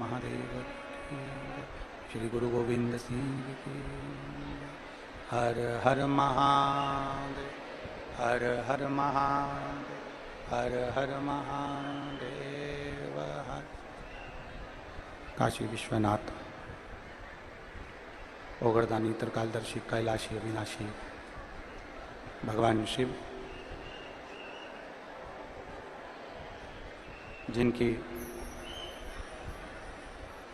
महादेव की जय। श्री गुरु गोविंद सिंह की जय। हर हर महादेव, हर हर महादेव, हर हर महादेव हर। काशी विश्वनाथ, ओगरदानी, त्रिकालदर्शी, कैलाशी, अविनाशी भगवान शिव, जिनकी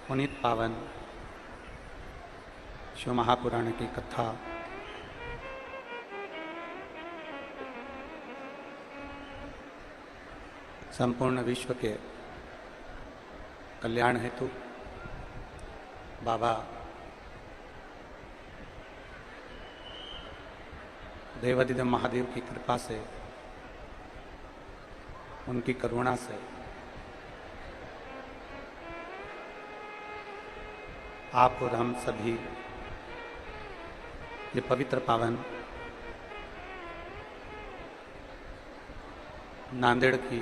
पुनीत पावन शिव महापुराण की कथा संपूर्ण विश्व के कल्याण हेतु बाबा देवाधिदेव महादेव की कृपा से, उनकी करुणा से आप और हम सभी ये पवित्र पावन नांदेड़ की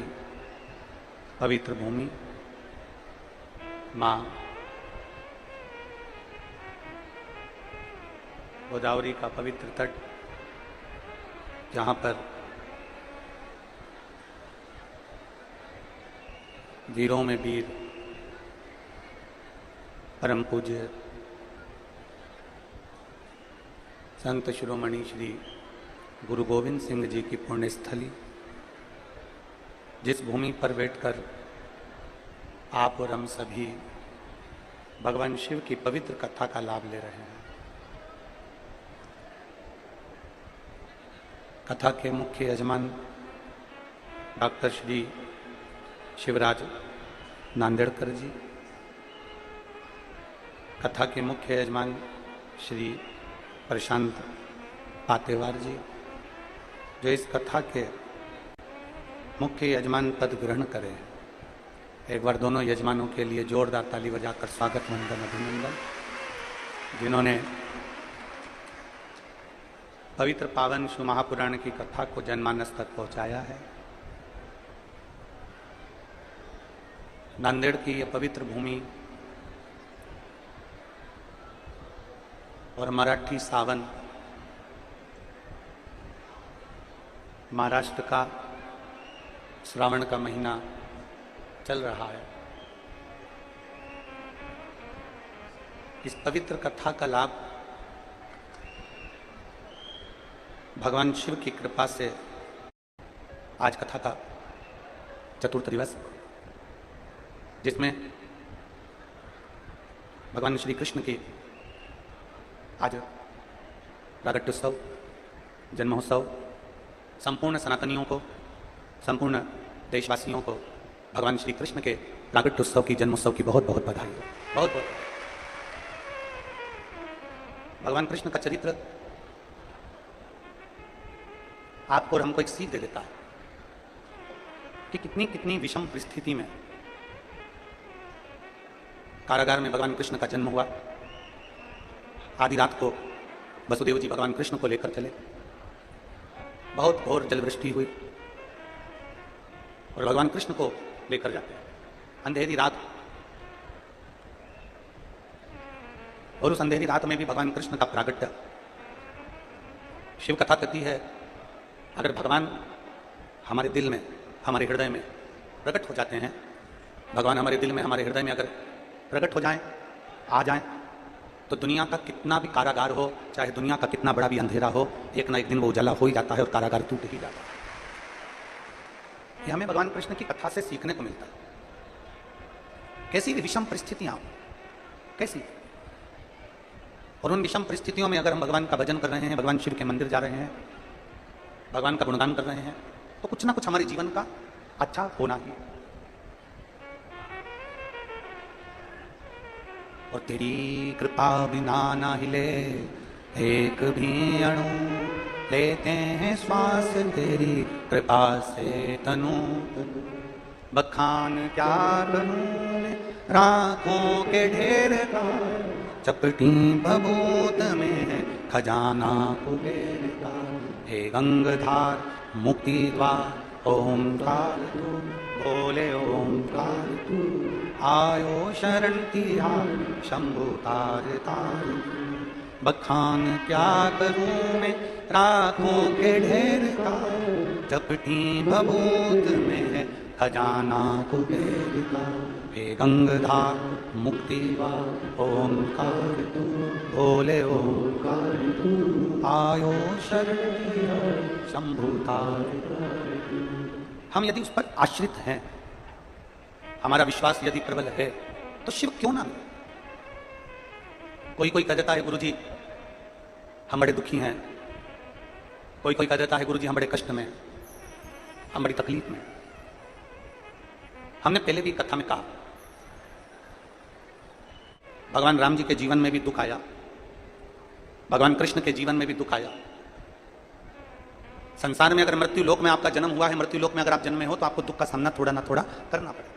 पवित्र भूमि, माँ गोदावरी का पवित्र तट, जहाँ पर वीरों में वीर परम पूज्य संत शिरोमणि श्री गुरु गोविंद सिंह जी की पुण्य स्थली, जिस भूमि पर बैठकर आप और हम सभी भगवान शिव की पवित्र कथा का लाभ ले रहे हैं। कथा के मुख्य यजमान डॉक्टर श्री शिवराज नांदेड़कर जी, कथा के मुख्य यजमान श्री प्रशांत पातेवार जी, जो इस कथा के मुख्य यजमान पद ग्रहण करें। एक बार दोनों यजमानों के लिए जोरदार ताली बजाकर स्वागत, वंदन, अभिनंदन, जिन्होंने पवित्र पावन शिव महापुराण की कथा को जनमानस तक पहुंचाया है। नांदेड़ की यह पवित्र भूमि और मराठी सावन, महाराष्ट्र का श्रावण का महीना चल रहा है। इस पवित्र कथा का लाभ भगवान शिव की कृपा से, आज कथा का चतुर्थ दिवस, जिसमें भगवान श्री कृष्ण की आज प्रागट्योत्सव, जन्मोत्सव, संपूर्ण सनातनियों को, संपूर्ण देशवासियों को भगवान श्री कृष्ण के प्रागट्योत्सव की, जन्मोत्सव की बहुत बहुत बधाई हो। बहुत बहुत भगवान कृष्ण का चरित्र आपको और हमको एक सीख दे देता है कि कितनी कितनी विषम परिस्थिति में कारागार में भगवान कृष्ण का जन्म हुआ। आधी रात को वसुदेव जी भगवान कृष्ण को लेकर चले, बहुत घोर जलवृष्टि हुई और भगवान कृष्ण को लेकर जाते हैं अंधेरी रात, और उस अंधेरी रात में भी भगवान कृष्ण का प्रागट्य। शिव कथा कहती है, अगर भगवान हमारे दिल में, हमारे हृदय में प्रकट हो जाते हैं, भगवान हमारे दिल में, हमारे हृदय में अगर प्रकट हो जाएं, आ जाएं, तो दुनिया का कितना भी कारागार हो, चाहे दुनिया का कितना बड़ा भी अंधेरा हो, एक ना एक दिन वो उजाला हो ही जाता है और कारागार टूट ही जाता है। ये हमें भगवान कृष्ण की कथा से सीखने को मिलता है। कैसी भी विषम परिस्थितियां, कैसी, और उन विषम परिस्थितियों में अगर हम भगवान का भजन कर रहे हैं, भगवान शिव के मंदिर जा रहे हैं, भगवान का गुणगान कर रहे हैं, तो कुछ ना कुछ हमारे जीवन का अच्छा होना ही। और तेरी कृपा बिना ना हिले एक भी अणु, लेते हैं श्वास तेरी कृपा से तनु, बखान क्या बनूं राखों के ढेर का, चपटी बबूत में खजाना कुबेर का। हे गंगधार मुक्ति द्वार ओमकार तू, बोले ओमकार तू, आयो शरण तिहार शंभु तार तार। बखान क्या करूं मैं राखों के ढेर का, चपटी भभूत में है खजाना कुबेर का। हे गंगधार मुक्ति ओंकार तू, बोले ओंकार तू, आयो शरण शंभु तार। हम यदि उस पर आश्रित हैं, हमारा विश्वास यदि प्रबल है, तो शिव क्यों ना मिले। कोई कोई कह देता है गुरुजी हम बड़े दुखी हैं, कोई कोई कह देता है गुरुजी हम बड़े कष्ट में, हम बड़ी तकलीफ में। हमने पहले भी कथा में कहा, भगवान राम जी के जीवन में भी दुख आया, भगवान कृष्ण के जीवन में भी दुख आया। संसार में अगर मृत्यु लोक में आपका जन्म हुआ है, मृत्यु लोक में अगर आप जन्मे हो, तो आपको दुख का सामना थोड़ा ना थोड़ा करना पड़ेगा।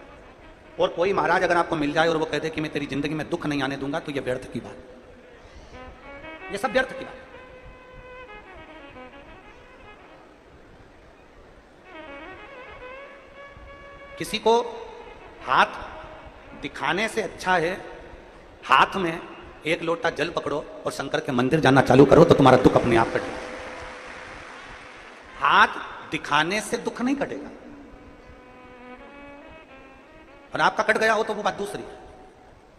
और कोई महाराज अगर आपको मिल जाए और वो कहते कि मैं तेरी जिंदगी में दुख नहीं आने दूंगा, तो ये व्यर्थ की बात, ये सब व्यर्थ की बात। किसी को हाथ दिखाने से अच्छा है हाथ में एक लोटा जल पकड़ो और शंकर के मंदिर जाना चालू करो, तो तुम्हारा दुख अपने आप कटेगा। हाथ दिखाने से दुख नहीं कटेगा, और आपका कट गया हो तो वो बात दूसरी।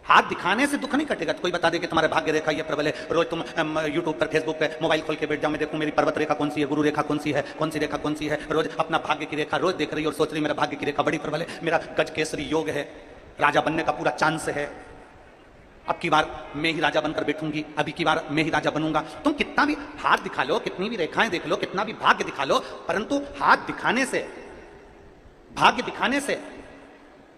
हाथ दिखाने से दुख नहीं कटेगा। तो कोई बता दे कि तुम्हारे भाग्य रेखा ये प्रबल है, रोज तुम यूट्यूब पर फेसबुक पे मोबाइल खोल के बैठ जाओ, मैं देखूं मेरी पर्वत रेखा कौन सी है, गुरु रेखा कौन सी है, कौन सी रेखा कौन सी है, रोज अपना भाग्य की रेखा रोज देख रही और सोच रही मेरा भाग्य की रेखा बड़ी प्रबल है, मेरा गज केसरी योग है, राजा बनने का पूरा चांस है, अब की बार मैं ही राजा बनकर बैठूंगी, अभी की बार मैं ही राजा बनूंगा। तुम कितना भी हाथ दिखा लो, कितनी भी रेखाएं देख लो, कितना भी भाग्य दिखा लो, परंतु हाथ दिखाने से, भाग्य दिखाने से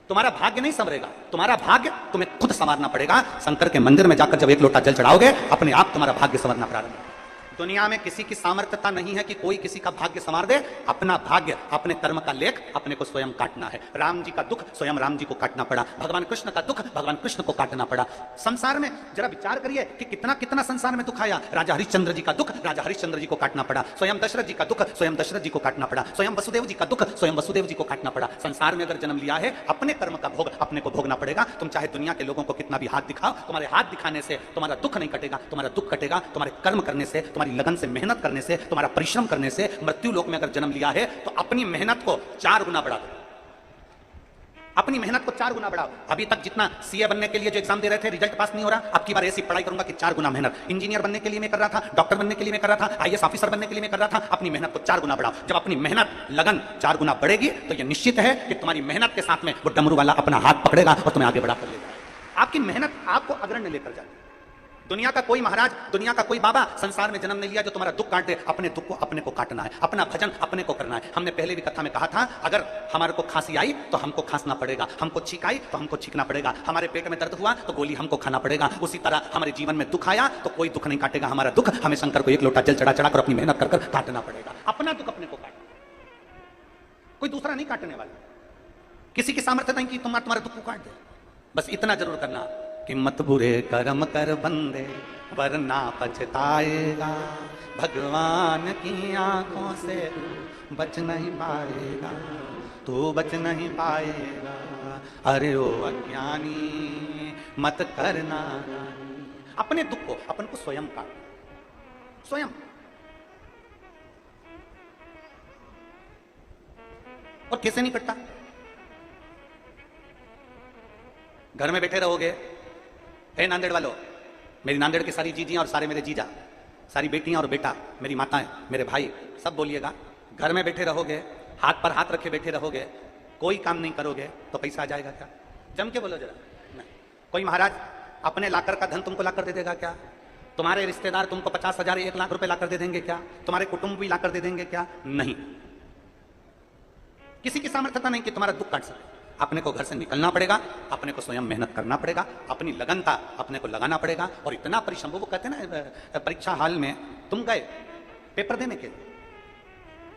तुम्हारा भाग्य नहीं संवरेगा। तुम्हारा भाग्य तुम्हें खुद संवारना पड़ेगा। शंकर के मंदिर में जाकर जब एक लोटा जल चढ़ाओगे, अपने आप तुम्हारा भाग्य संवरना प्रारंभ होगा। दुनिया में किसी की सामर्थ्यता नहीं है कि कोई किसी का भाग्य संवार दे। अपना भाग्य, अपने कर्म का लेख अपने को स्वयं काटना है। राम जी का दुख स्वयं राम जी को काटना पड़ा, भगवान कृष्ण का दुख भगवान कृष्ण को काटना पड़ा। संसार में जरा विचार करिए कि कितना कितना संसार में दुख आया। राजा हरिश्चंद्र जी का दुख राजा हरिश्चंद्र जी को काटना पड़ा, स्वयं दशरथ जी का दुख स्वयं दशरथ जी को काटना पड़ा, स्वयं वसुदेव जी का दुख स्वयं वसुदेव जी को काटना पड़ा। संसार में अगर जन्म लिया है, अपने कर्म का भोग अपने को भोगना पड़ेगा। तुम चाहे दुनिया के लोगों को कितना भी हाथ दिखाओ, तुम्हारे हाथ दिखाने से तुम्हारा दुख नहीं कटेगा। तुम्हारा दुख कटेगा तुम्हारे कर्म करने से, तुम्हारी लगन से, मेहनत करने से, तुम्हारा परिश्रम करने से। मृत्यु लोक में अगर जन्म लिया है तो अपनी मेहनत को 4 गुना बढ़ा दो, अपनी मेहनत को 4 गुना बढ़ाओ। अभी तक जितना सीए बनने के लिए जो एग्जाम दे रहे थे, रिजल्ट पास नहीं हो रहा, अब की बार ऐसी पढ़ाई करूंगा कि 4 गुना मेहनत। इंजीनियर बनने के लिए मैं कर रहा था, डॉक्टर बनने के लिए मैं कर रहा था, आईएएस ऑफिसर बनने के लिए मैं कर रहा था, अपनी मेहनत को 4 गुना बढ़ाओ। जब अपनी मेहनत लगन 4 गुना बढ़ेगी, तो यह निश्चित है कि तुम्हारी मेहनत के साथ में वो डमरू वाला अपना हाथ पकड़ेगा और तुम्हें आगे बढ़ा कर ले जाएगा। आपकी मेहनत आपको अग्रण्य लेकर जाएगी। दुनिया का कोई महाराज, दुनिया का कोई बाबा संसार में जन्म नहीं लिया जो तुम्हारा दुख काट दे। अपने दुख को अपने को काटना है, अपना भजन अपने को करना है। हमने पहले भी कथा में कहा था, अगर हमारे को खांसी आई तो हमको खांसना पड़ेगा, हमको छींक आई तो हमको छींकना पड़ेगा, हमारे पेट में दर्द हुआ तो गोली हमको खाना पड़ेगा। उसी तरह हमारे जीवन में दुख आया तो कोई दुख नहीं काटेगा हमारा दुख, हमें शंकर को एक लोटा जल चढ़ा चढ़ा कर अपनी मेहनत कर काटना पड़ेगा। अपना दुख अपने को काटना, कोई दूसरा नहीं काटने वाला। किसी की सामर्थ्य नहीं कि तुम्हारा दुख को काट दे। बस इतना जरूर करना कि मत बुरे कर्म कर बंदे वरना पछताएगा, भगवान की आंखों से बच नहीं पाएगा, तू बच नहीं पाएगा। अरे ओ अज्ञानी मत करना। अपने दुख को अपन को स्वयं काट, स्वयं। और कैसे नहीं कटता? घर में बैठे रहोगे, हे नांदेड़ वालों, मेरी नांदेड़ की सारी जीजियां और सारे मेरे जीजा, सारी बेटियां और बेटा, मेरी माताएं, मेरे भाई, सब बोलिएगा, घर में बैठे रहोगे, हाथ पर हाथ रखे बैठे रहोगे, कोई काम नहीं करोगे तो पैसा आ जाएगा क्या? जम के बोलो जरा। नहीं। कोई महाराज अपने लाकर का धन तुमको लाकर दे देगा क्या? तुम्हारे रिश्तेदार तुमको 50,000 1 लाख रुपए लाकर दे देंगे क्या? तुम्हारे कुटुंब भी लाकर दे देंगे क्या? नहीं। किसी की सामर्थ्यता नहीं कि तुम्हारा दुख काट सके। अपने को घर से निकलना पड़ेगा, अपने को स्वयं मेहनत करना पड़ेगा, अपनी लगनता अपने को लगाना पड़ेगा। और इतना परिश्रम, वो कहते हैं ना, परीक्षा हॉल में तुम गए पेपर देने के लिए,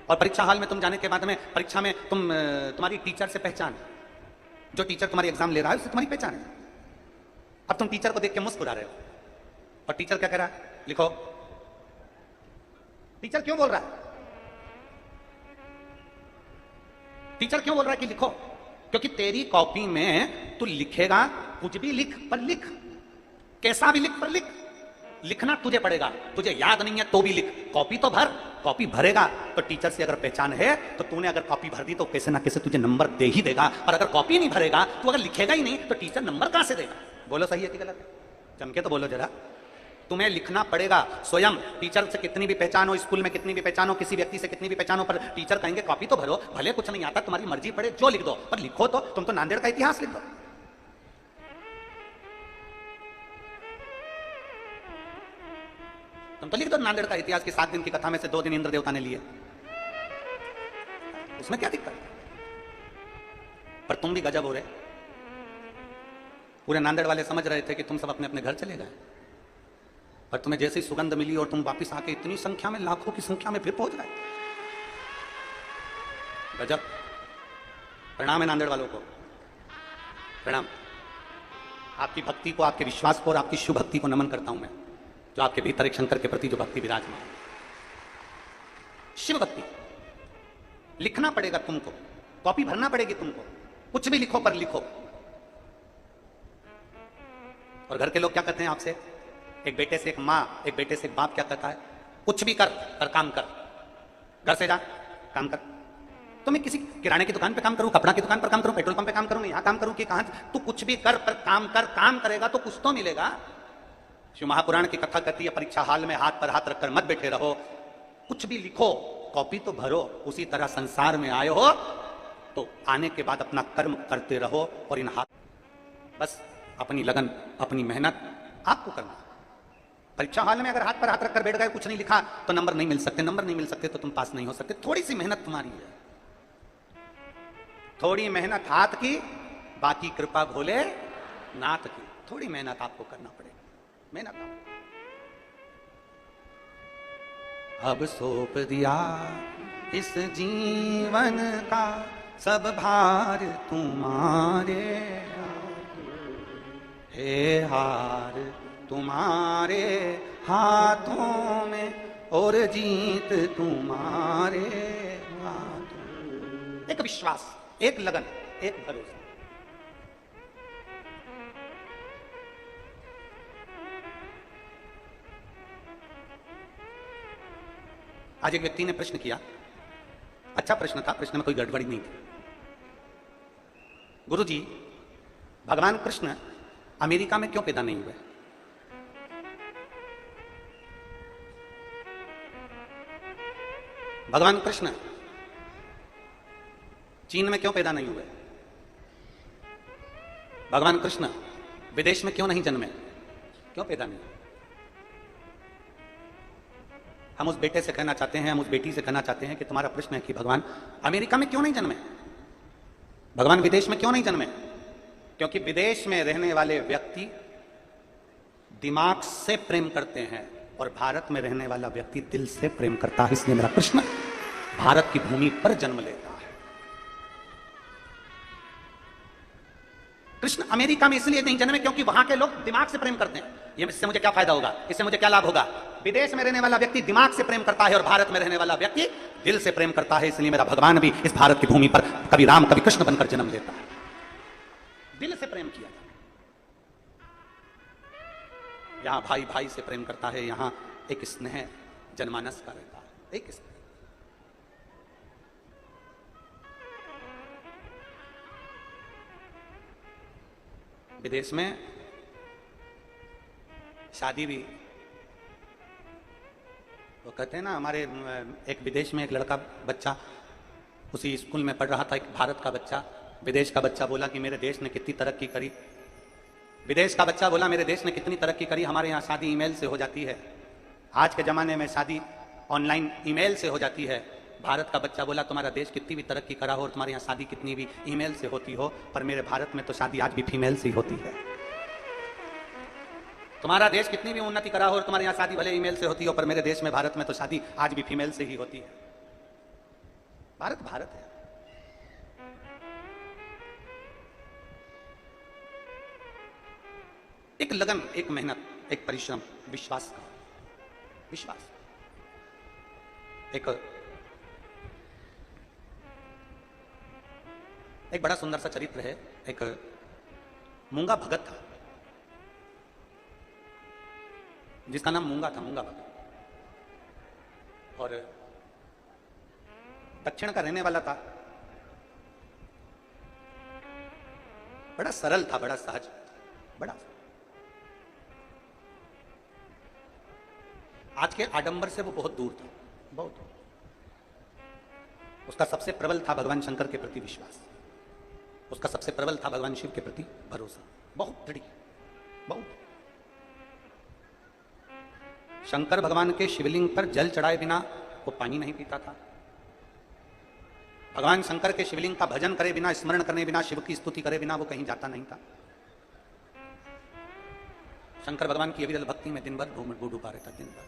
और परीक्षा हॉल में तुम जाने के बाद में परीक्षा में तुम्हारी टीचर से पहचान, जो टीचर तुम्हारी एग्जाम ले रहा है उससे तुम्हारी पहचान है। अब तुम टीचर को देख के मुस्कुरा रहे हो, और टीचर क्या कह रहा है? लिखो। टीचर क्यों बोल रहा है? टीचर क्यों बोल रहा है कि लिखो? क्योंकि तेरी कॉपी में तू लिखेगा, कुछ भी लिख, पर लिख, कैसा भी लिख, पर लिख। लिखना तुझे पड़ेगा, तुझे याद नहीं है तो भी लिख। कॉपी तो भर, कॉपी भरेगा तो टीचर से अगर पहचान है तो तूने अगर कॉपी भर दी तो कैसे ना कैसे तुझे नंबर दे ही देगा। और अगर कॉपी नहीं भरेगा, तू अगर लिखेगा ही नहीं तो टीचर नंबर कहां से देगा? बोलो सही है कि गलत है? जम के तो बोलो जरा। तुम्हें लिखना पड़ेगा स्वयं। टीचर से कितनी भी पहचान हो, स्कूल में कितनी भी पहचान हो, किसी व्यक्ति से कितनी भी पहचान हो, पर टीचर कहेंगे कॉपी तो भरो, भले कुछ नहीं आता तुम्हारी मर्जी, पड़े जो लिख दो, पर लिखो तो। तुम तो नांदेड़ का इतिहास लिख दो। तुम तो लिख दो नांदेड़ का इतिहास की 7 दिन की कथा में से 2 दिन इंद्र देवता ने लिए, उसमें क्या दिक्कत? पर तुम भी गजब हो रहे। पूरे नांदेड़ वाले समझ रहे थे कि तुम सब अपने अपने घर चले गए, पर तुम्हें जैसी सुगंध मिली और तुम वापिस आके इतनी संख्या में, लाखों की संख्या में फिर पहुंच गए। गजब। प्रणाम है नांदेड़ वालों को, प्रणाम। आपकी भक्ति को, आपके विश्वास को और आपकी शुभ भक्ति को नमन करता हूं मैं, जो आपके भीतर एक शंकर के प्रति जो भक्ति विराजमान। शिव भक्ति। लिखना पड़ेगा तुमको, कॉपी भरना पड़ेगी तुमको, कुछ भी लिखो, पर लिखो। और घर के लोग क्या कहते हैं आपसे? एक बेटे से एक माँ, एक बेटे से एक बाप क्या कहता है? कुछ भी कर, पर काम कर। घर से जा, काम कर। तो मैं किसी किराने की दुकान पे काम करूं, कपड़ा की दुकान पर काम करूं, पेट्रोल पंप पे काम करूं, मैं यहां काम करूं कि कहां? तू कुछ भी कर, पर काम कर। काम करेगा तो कुछ तो मिलेगा। शिव महापुराण की कथा कहती है, परीक्षा हाल में हाथ पर हाथ रखकर मत बैठे रहो, कुछ भी लिखो, कॉपी तो भरो। उसी तरह संसार में आए हो तो आने के बाद अपना कर्म करते रहो, और इन हाथ, बस अपनी लगन, अपनी मेहनत आपको करना। परीक्षा हाल में अगर हाथ पर हाथ रखकर बैठ गए, कुछ नहीं लिखा, तो नंबर नहीं मिल सकते। नंबर नहीं मिल सकते तो तुम पास नहीं हो सकते। थोड़ी सी मेहनत तुम्हारी है, थोड़ी मेहनत हाथ की, बाकी कृपा भोले नाथ की। थोड़ी मेहनत आपको करना पड़ेगा, मेहनत आपको। अब सौंप दिया इस जीवन का सब भार तुम्हारे, हे हार तुम्हारे हाथों में और जीत तुम्हारे हाथों। एक विश्वास, एक लगन, एक भरोसा। आज एक व्यक्ति ने प्रश्न किया, अच्छा प्रश्न था, प्रश्न में कोई गड़बड़ी नहीं थी। गुरुजी, भगवान कृष्ण अमेरिका में क्यों पैदा नहीं हुए? भगवान कृष्ण चीन में क्यों पैदा नहीं हुए? भगवान कृष्ण विदेश में क्यों नहीं जन्मे? क्यों पैदा नहीं? हम उस बेटे से कहना चाहते हैं, हम उस बेटी से कहना चाहते हैं कि तुम्हारा प्रश्न है कि भगवान अमेरिका में क्यों नहीं जन्मे, भगवान विदेश में क्यों नहीं जन्मे? क्योंकि विदेश में रहने वाले व्यक्ति दिमाग से प्रेम करते हैं और भारत में रहने वाला व्यक्ति दिल से प्रेम करता है। इसलिए मेरा कृष्ण भारत की भूमि पर जन्म लेता है। कृष्ण अमेरिका में इसलिए नहीं जन्मे क्योंकि वहां के लोग दिमाग से प्रेम करते हैं। ये इससे मुझे क्या फायदा होगा, इससे मुझे क्या लाभ होगा? विदेश में रहने वाला व्यक्ति दिमाग से प्रेम करता है और भारत में रहने वाला व्यक्ति दिल से प्रेम करता है। इसलिए मेरा भगवान भी इस भारत की भूमि पर कभी राम कभी कृष्ण बनकर जन्म लेता है। दिल से प्रेम किया जाता है। यहां भाई भाई से प्रेम करता है, यहां एक स्नेह जनमानस का रहता है, एक स्नेह। विदेश में शादी भी, वो कहते हैं ना, हमारे एक विदेश में एक लड़का बच्चा उसी स्कूल में पढ़ रहा था, एक भारत का बच्चा, विदेश का बच्चा बोला कि मेरे देश ने कितनी तरक्की करी। विदेश का बच्चा बोला मेरे देश ने कितनी तरक्की करी, हमारे यहाँ शादी ईमेल से हो जाती है, आज के ज़माने में शादी ऑनलाइन ईमेल से हो जाती है। भारत का बच्चा बोला तुम्हारा देश कितनी भी तरक्की करा हो और तुम्हारे यहाँ शादी कितनी भी ईमेल से होती हो, पर मेरे भारत में तो शादी आज भी फीमेल से ही होती है। तुम्हारा देश कितनी भी उन्नति करा हो और तुम्हारे यहाँ शादी भले ईमेल से होती हो, पर मेरे देश में भारत में तो शादी आज भी फीमेल से ही होती है। भारत भारत है। एक लगन, एक मेहनत, एक परिश्रम, विश्वास का विश्वास। एक एक बड़ा सुंदर सा चरित्र है। एक मूंगा भगत था जिसका नाम मूंगा था, मूंगा भगत, और दक्षिण का रहने वाला था। बड़ा सरल था, बड़ा सहज, बड़ा आज के आडंबर से वो बहुत दूर था, बहुत दूर। उसका सबसे प्रबल था भगवान शंकर के प्रति विश्वास, उसका सबसे प्रबल था भगवान शिव के प्रति भरोसा, बहुत दृढ़, बहुत। शंकर भगवान के शिवलिंग पर जल चढ़ाए बिना वो पानी नहीं पीता था। भगवान शंकर के शिवलिंग का भजन करे बिना, स्मरण करने बिना, शिव की स्तुति करे बिना वो कहीं जाता नहीं था। शंकर भगवान की अविरल भक्ति में दिन भर डूबा रहता, दिन भर।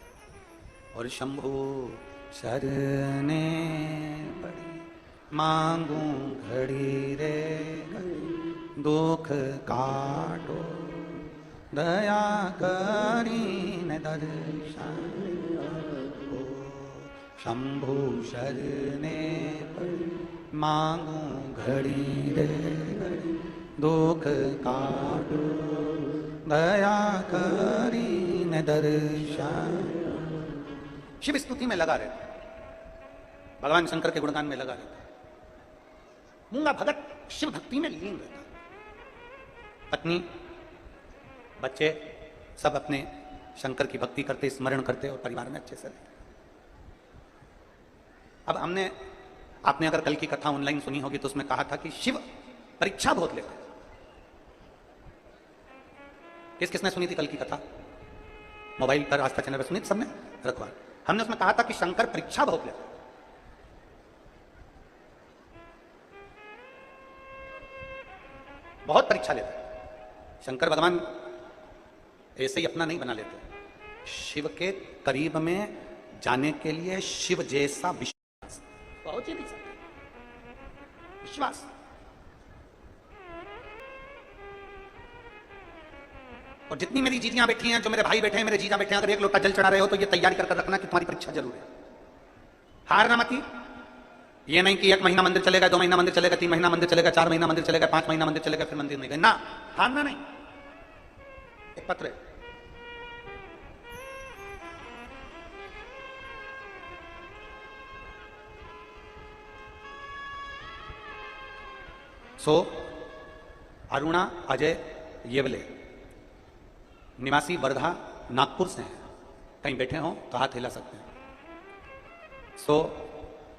और शंभु शरणे पड़ी मांगू घड़ी रे घड़ी, दुख काटो दया करी न दर्शन को। शंभु शरणे पड़ी मांगू घड़ी रे घड़ी, दुख काटो दया करी न दर्शन। शिव स्तुति में लगा रहता, भगवान शंकर के गुणगान में लगा रहता। मूंगा भगत शिव भक्ति में लीन रहता। पत्नी, बच्चे सब अपने शंकर की भक्ति करते, स्मरण करते और परिवार में अच्छे से रहते। अब आपने अगर कल की कथा ऑनलाइन सुनी होगी तो उसमें कहा था कि शिव परीक्षा बहुत लेते। किसने सुनी थी कल की कथा? मोबाइल पर, आस्था चैनल पर सुनी सबने? रखवा। हमने उसमें कहा था कि शंकर परीक्षा बहुत लेते, बहुत परीक्षा लेते। शंकर भगवान ऐसे ही अपना नहीं बना लेते। शिव के करीब में जाने के लिए शिव जैसा विश्वास बहुत ही नहीं सकते। विश्वास, और जितनी मेरी जीजियां बैठी हैं, जो मेरे भाई बैठे हैं, मेरे जीजा बैठे हैं, अगर एक लोटा जल चढ़ा रहे हो तो ये तैयारी कर रखना कि तुम्हारी परीक्षा जरूर है। हारना मत। ये नहीं कि 1 महीना मंदिर चलेगा, 2 महीना मंदिर चलेगा, 3 महीना मंदिर चलेगा, 4 महीना मंदिर चलेगा, 5 महीना मंदिर चलेगा, फिर मंदिर नहीं गए ना। हारना नहीं। एक पत्र है, सो अरुणा अजय येवले, निवासी वर्धा नागपुर से हैं। कहीं बैठे हो तो हाथ हिला सकते हैं। सो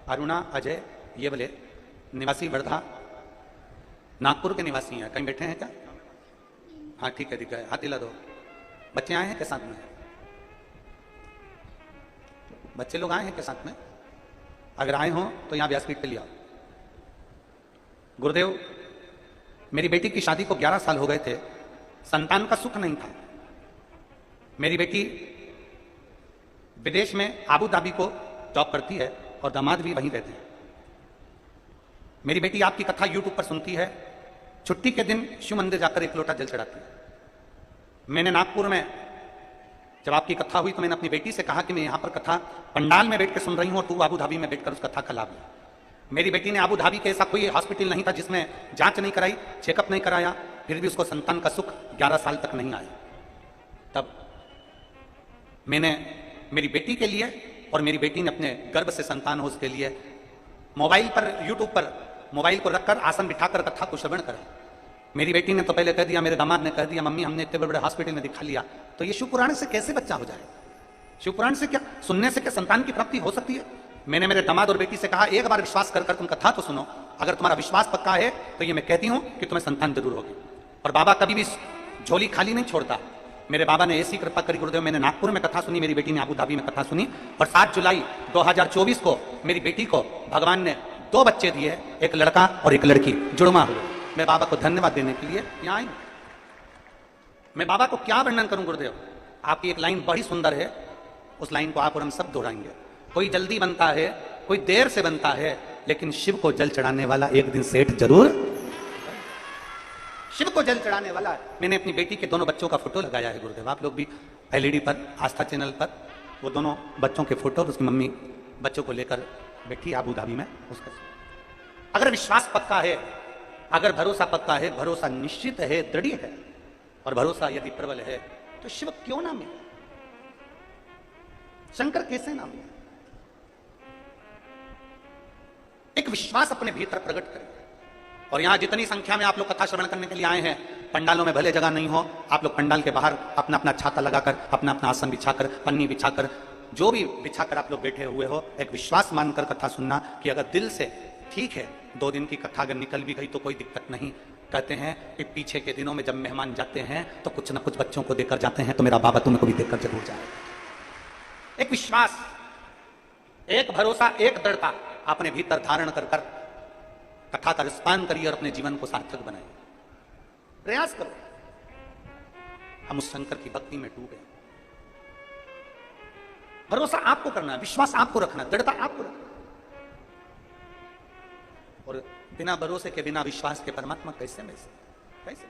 अरुणा अजय येवले, निवासी वर्धा नागपुर के निवासी हैं। कहीं बैठे हैं क्या? हाँ ठीक है, दिख गए, हाथ हिला दो। बच्चे आए हैं के साथ में? बच्चे लोग आए हैं के साथ में? अगर आए हो तो यहां व्यासपीठ पे लिया। गुरुदेव, मेरी बेटी की शादी को 11 साल हो गए थे, संतान का सुख नहीं था। मेरी बेटी विदेश में आबू धाबी को जॉब करती है और दामाद भी वहीं रहते हैं। मेरी बेटी आपकी कथा यूट्यूब पर सुनती है, छुट्टी के दिन शिव मंदिर जाकर एक लोटा जल चढ़ाती है। मैंने नागपुर में जब आपकी कथा हुई तो मैंने अपनी बेटी से कहा कि मैं यहां पर कथा पंडाल में बैठ के सुन रही हूं और तू आबू धाबी में बैठकर उस कथा का लाभ ले। मेरी बेटी ने आबू धाबी के ऐसा कोई हॉस्पिटल नहीं था जिसमें जांच नहीं कराई, चेकअप नहीं कराया, फिर भी उसको संतान का सुख 11 साल तक नहीं आया। तब मैंने मेरी बेटी के लिए, और मेरी बेटी ने अपने गर्भ से संतान हो उसके लिए, मोबाइल पर, यूट्यूब पर मोबाइल को रखकर आसन बिठाकर कथा को श्रवण करा। मेरी बेटी ने तो पहले कह दिया, मेरे दामाद ने कह दिया, मम्मी हमने इतने बड़े हॉस्पिटल में दिखा लिया, तो ये शिव पुराण से कैसे बच्चा हो जाए? शिव पुराण से क्या, सुनने से क्या संतान की प्राप्ति हो सकती है? मैंने मेरे दामाद और बेटी से कहा, एक बार विश्वास कर तुम कथा तो सुनो, अगर तुम्हारा विश्वास पक्का है तो ये मैं कहती हूं कि तुम्हें संतान जरूर होगी। और बाबा कभी भी झोली खाली नहीं छोड़ता। मेरे बाबा ने ऐसी कृपा करी गुरुदेव, मैंने नागपुर में कथा सुनी, मेरी बेटी ने आबू धाबी में कथा सुनी, और 7 जुलाई 2024 को मेरी बेटी को भगवान ने 2 बच्चे दिए, एक लड़का और एक लड़की, जुड़वा हुए। मैं बाबा को धन्यवाद देने के लिए यहाँ आई। मैं बाबा को क्या वर्णन करूं गुरुदेव? आपकी एक लाइन बड़ी सुंदर है, उस लाइन को आप और हम सब दोहराएंगे। कोई जल्दी बनता है, कोई देर से बनता है, लेकिन शिव को जल चढ़ाने वाला एक दिन सेठ जरूर। शिव को जल चढ़ाने वाला। मैंने अपनी बेटी के दोनों बच्चों का फोटो लगाया है गुरुदेव, आप लोग भी एलईडी पर, आस्था चैनल पर, वो दोनों बच्चों के फोटो और उसकी मम्मी बच्चों को लेकर बैठी आबू धाबी में। उसका अगर विश्वास पक्का है अगर भरोसा पक्का है, भरोसा निश्चित है, दृढ़ है, और भरोसा यदि प्रबल है, तो शिव क्यों ना मिले, शंकर कैसे ना मिले? एक विश्वास अपने भीतर प्रकट करें। और यहां जितनी संख्या में आप लोग कथा श्रवण करने के लिए आए हैं, पंडालों में भले जगह नहीं हो, आप लोग पंडाल के बाहर अपना अपना छाता लगाकर, अपना अपना आसन बिछाकर, पन्नी बिछाकर, जो भी बिछाकर आप लोग बैठे हुए हो, एक विश्वास मानकर कथा सुनना कि अगर दिल से ठीक है, 2 दिन की कथा अगर निकल भी गई तो कोई दिक्कत नहीं। कहते हैं कि पीछे के दिनों में जब मेहमान जाते हैं तो कुछ ना कुछ बच्चों को देकर जाते हैं, तो मेरा बाबा तुम्हें को भी देकर जरूर जाए। एक विश्वास, एक भरोसा, एक दृढ़ता अपने भीतर धारण कर कर कथा का रसपान करिए और अपने जीवन को सार्थक बनाइए। प्रयास करो। हम उस शंकर की भक्ति में डूबे। भरोसा आपको करना है, विश्वास आपको रखना है, दृढ़ता आपको रखना है। और बिना भरोसे के, बिना विश्वास के परमात्मा कैसे मिल सकते? कैसे?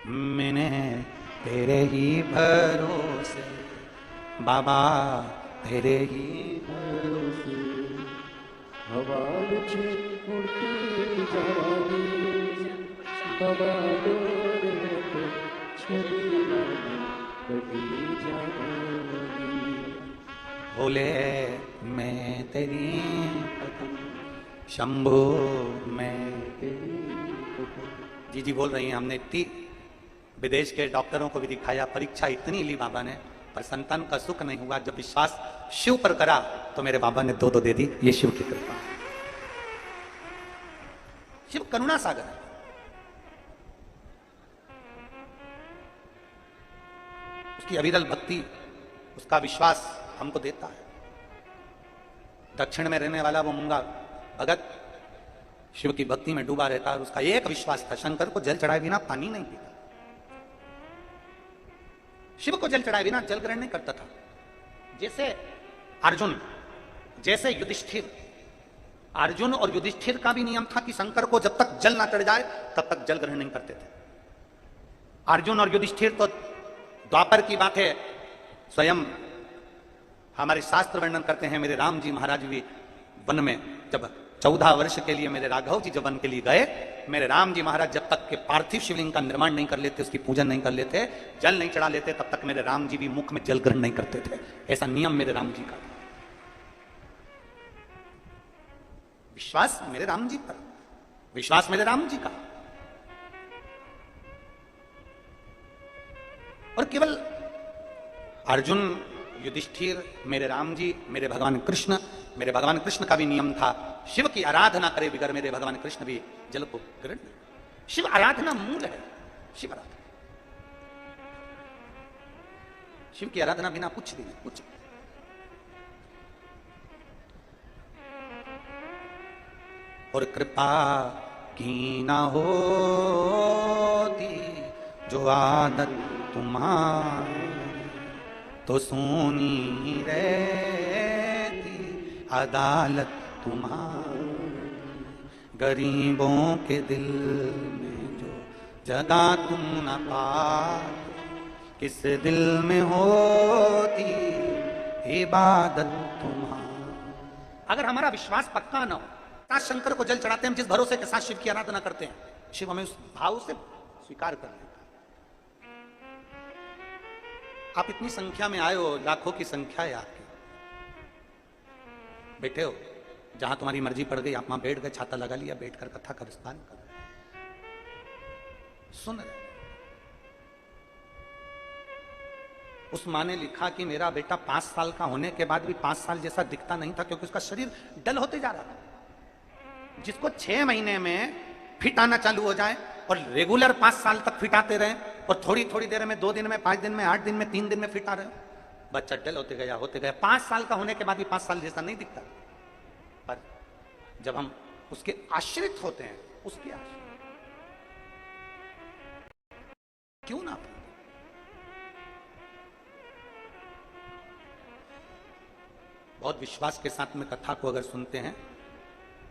मैंने तेरे ही भरोसे बाबा, तेरे ही भरोसे हवा छे उड़ती जानी बाबा, बोले मैं तेरी शंभो, मैं तेरी। जी बोल रही हैं, हमने इतनी विदेश के डॉक्टरों को भी दिखाया, परीक्षा इतनी ली बाबा ने, पर संतान का सुख नहीं हुआ। जब विश्वास शिव पर करा तो मेरे बाबा ने 2 दे दी। ये शिव की कृपा। शिव करुणा सागर है। उसकी अविरल भक्ति, उसका विश्वास हमको देता है। दक्षिण में रहने वाला वो मूंगा भगत शिव की भक्ति में डूबा रहता, और उसका एक विश्वास था, शंकर को जल चढ़ाए बिना पानी नहीं पीता, शिव को जल चढ़ाए बिना जल ग्रहण नहीं करता था। जैसे अर्जुन, जैसे युधिष्ठिर। अर्जुन और युधिष्ठिर का भी नियम था कि शंकर को जब तक जल ना चढ़ जाए तब तक जल ग्रहण नहीं करते थे। अर्जुन और युधिष्ठिर तो द्वापर की बात है, स्वयं हमारे शास्त्र वर्णन करते हैं। मेरे राम जी महाराज भी वन में जब 14 वर्ष के लिए मेरे राघव जी जब वन के लिए गए, मेरे राम जी महाराज जब तक के पार्थिव शिवलिंग का निर्माण नहीं कर लेते, उसकी पूजन नहीं कर लेते, जल नहीं चढ़ा लेते, तब तक मेरे राम जी भी मुख में जल ग्रहण नहीं करते थे। ऐसा नियम मेरे राम जी का। विश्वास मेरे राम जी पर, विश्वास मेरे राम जी का। और केवल अर्जुन, युधिष्ठिर, मेरे राम जी, मेरे भगवान कृष्ण का भी नियम था, शिव की आराधना करे बिगर मेरे भगवान कृष्ण भी जल को ग्रहण। शिव आराधना मूल है। शिव आराधना, शिव की आराधना बिना कुछ भी नहीं, कुछ। और कृपा की ना होती जो आदत तुम्हारी, तो सोनी रहती अदालत तुम्हारी। गरीबों के दिल में जो जगह तुम न पाते, किस दिल में होती इबादत तुम्हारी। अगर हमारा विश्वास पक्का न हो, शंकर को जल चढ़ाते हैं, जिस भरोसे के साथ शिव की आराधना करते हैं, शिव हमें उस भाव से स्वीकार कर लेता है। आप इतनी संख्या में आए हो, लाखों की संख्या है आपकी, बैठे हो, जहां तुम्हारी मर्जी पड़ गई आप वहां बैठ गए, छाता लगा लिया, बैठकर कथा का रसपान कर रहे, सुन रहे। उस माँ ने लिखा कि मेरा बेटा 5 साल का होने के बाद भी 5 साल जैसा दिखता नहीं था, क्योंकि उसका शरीर डल होते जा रहा था। जिसको 6 महीने में फिट आना चालू हो जाए और रेगुलर 5 साल तक फिट आते रहे, और थोड़ी थोड़ी देर में 2 दिन में, 5 दिन में, 8 दिन में, 3 दिन में फिट आ रहे, बच्चा डल होते गया होते गया। 5 साल का होने के बाद भी 5 साल जैसा नहीं दिखता। पर जब हम उसके आश्रित होते हैं, उसके आश्रित क्यों ना, बहुत विश्वास के साथ में कथा को अगर सुनते हैं।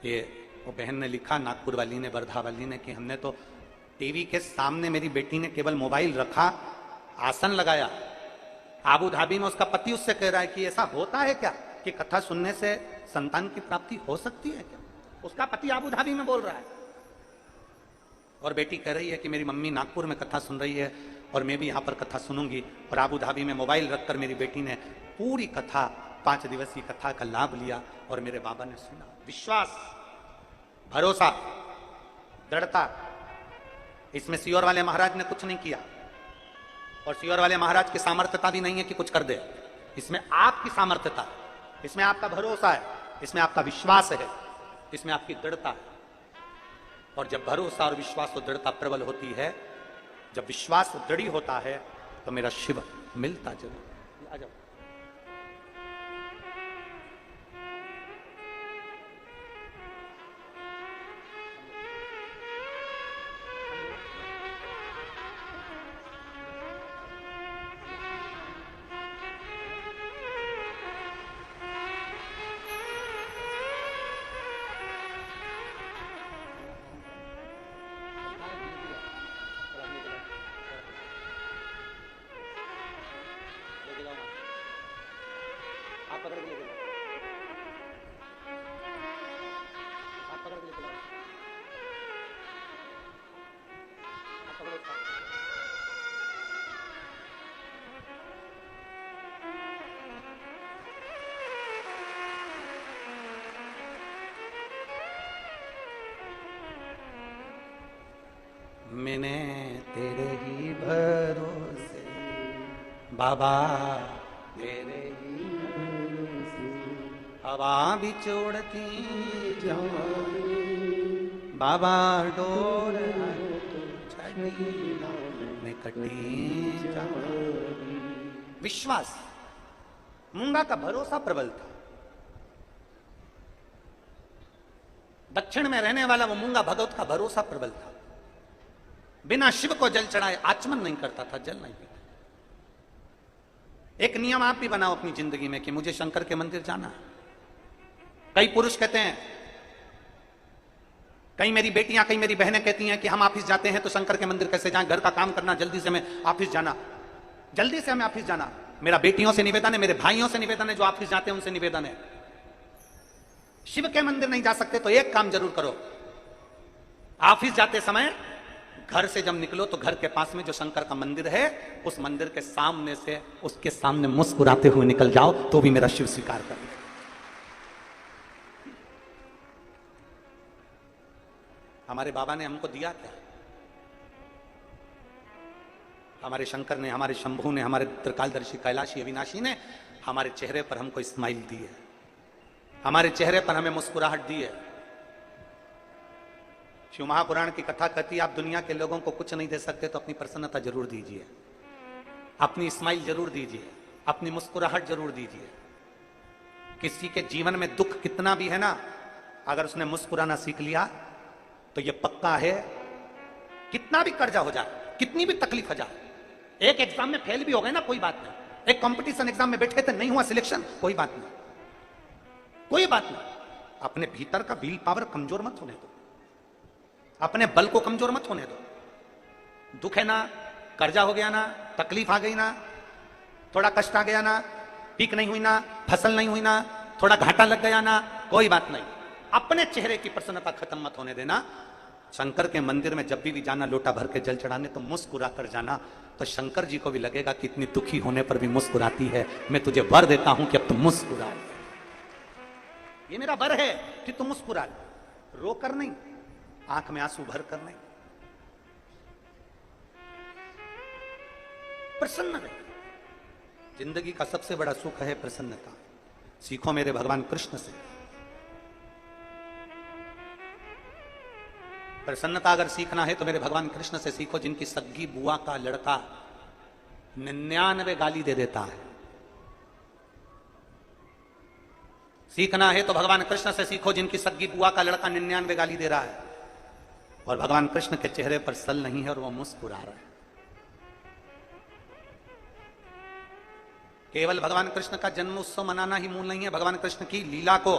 ये वो बहन ने लिखा, नागपुर वाली ने, वर्धा वाली ने, कि हमने तो टीवी के सामने, मेरी बेटी ने केवल मोबाइल रखा, आसन लगाया, आबू धाबी में उसका पति उससे कह रहा है कि ऐसा होता है क्या कि कथा सुनने से संतान की प्राप्ति हो सकती है क्या? उसका पति आबू धाबी में बोल रहा है और बेटी कह रही है कि मेरी मम्मी नागपुर में कथा सुन रही है और मैं भी यहां पर कथा सुनूंगी। और आबू धाबी में मोबाइल रखकर मेरी बेटी ने पूरी कथा, 5 दिवसीय कथा का लाभ लिया और मेरे बाबा ने सुना। विश्वास, भरोसा, दृढ़ता, इसमें सियोर वाले महाराज ने कुछ नहीं किया और सियोर वाले महाराज की सामर्थ्यता भी नहीं है कि कुछ कर दे। इसमें आपकी सामर्थ्यता है, इसमें आपका भरोसा है, इसमें आपका विश्वास है, इसमें आपकी दृढ़ता है। और जब भरोसा और विश्वास और दृढ़ता प्रबल होती है, जब विश्वास दृढ़ होता है, तो मेरा शिव मिलता जरूर। आ जाओ। आप पकड़ के लेके जाओ, आप पकड़ के लेके जाओ, आप पकड़ो उसका। मैंने तेरे ही भरोसे बाबा, तेरे ही हवा बिछोड़ती जाऊं बाबा, डोर में कटी जाऊं। विश्वास, मूंगा का भरोसा प्रबल था। दक्षिण में रहने वाला वो मूंगा भगवत का भरोसा प्रबल था। बिना शिव को जल चढ़ाए आचमन नहीं करता था, जल नहीं पीता। एक नियम आप भी बनाओ अपनी जिंदगी में कि मुझे शंकर के मंदिर जाना है। कई पुरुष कहते हैं, कई मेरी बेटियां, कई मेरी बहनें कहती हैं कि हम ऑफिस जाते हैं तो शंकर के मंदिर कैसे जाएं, घर का काम करना, जल्दी से हमें ऑफिस जाना, जल्दी से हमें ऑफिस जाना। मेरा बेटियों से निवेदन है, मेरे भाइयों से निवेदन है, जो ऑफिस जाते हैं उनसे निवेदन है, शिव के मंदिर नहीं जा सकते तो एक काम जरूर करो, ऑफिस जाते समय घर से जब निकलो तो घर के पास में जो शंकर का मंदिर है, उस मंदिर के सामने से उसके सामने मुस्कुराते हुए निकल जाओ तो भी मेरा शिव स्वीकार कर ले। हमारे बाबा ने हमको दिया क्या? हमारे शंकर ने, हमारे शंभू ने, हमारे त्रिकालदर्शी कैलाशी अविनाशी ने हमारे चेहरे पर हमको स्माइल दी है, हमारे चेहरे पर हमें मुस्कुराहट दी है। शिव महापुराण की कथा कहती है, आप दुनिया के लोगों को कुछ नहीं दे सकते तो अपनी प्रसन्नता जरूर दीजिए, अपनी स्माइल जरूर दीजिए, अपनी मुस्कुराहट जरूर दीजिए। किसी के जीवन में दुख कितना भी है ना, अगर उसने मुस्कुराना सीख लिया तो यह पक्का है, कितना भी कर्जा हो जाए, कितनी भी तकलीफ हो जाए, एक एग्जाम में फेल भी हो गए ना कोई बात नहीं, एक कंपटीशन एग्जाम में बैठे थे नहीं हुआ सिलेक्शन, कोई बात नहीं, कोई बात नहीं। अपने भीतर का विल पावर कमजोर मत होने दो, अपने बल को कमजोर मत होने दो। दुख है ना, कर्जा हो गया ना, तकलीफ आ गई ना, थोड़ा कष्ट आ गया ना, पीक नहीं हुई ना, फसल नहीं हुई ना, थोड़ा घाटा लग गया ना, कोई बात नहीं, अपने चेहरे की प्रसन्नता खत्म मत होने देना। शंकर के मंदिर में जब भी जाना लोटा भर के जल चढ़ाने तो मुस्कुरा कर जाना, तो शंकर जी को भी लगेगा कि इतनी दुखी होने पर भी मुस्कुराती है, मैं तुझे वर देता हूं कि अब तुम मुस्कुरा, ये मेरा वर है कि तुम मुस्कुरा, रो कर नहीं, आंख में आंसू भर कर नहीं, प्रसन्न रहे। जिंदगी का सबसे बड़ा सुख है प्रसन्नता। सीखो मेरे भगवान कृष्ण से। प्रसन्नता अगर सीखना है तो मेरे भगवान कृष्ण से सीखो, जिनकी सग्गी बुआ का लड़का 99 गाली दे देता है। सीखना है तो भगवान कृष्ण से सीखो, जिनकी सग्गी बुआ का लड़का 99 गाली दे रहा है और भगवान कृष्ण के चेहरे पर सल नहीं है और वो मुस्कुरा रहा है। केवल भगवान कृष्ण का जन्म उत्सव मनाना ही मूल नहीं है, भगवान कृष्ण की लीला को,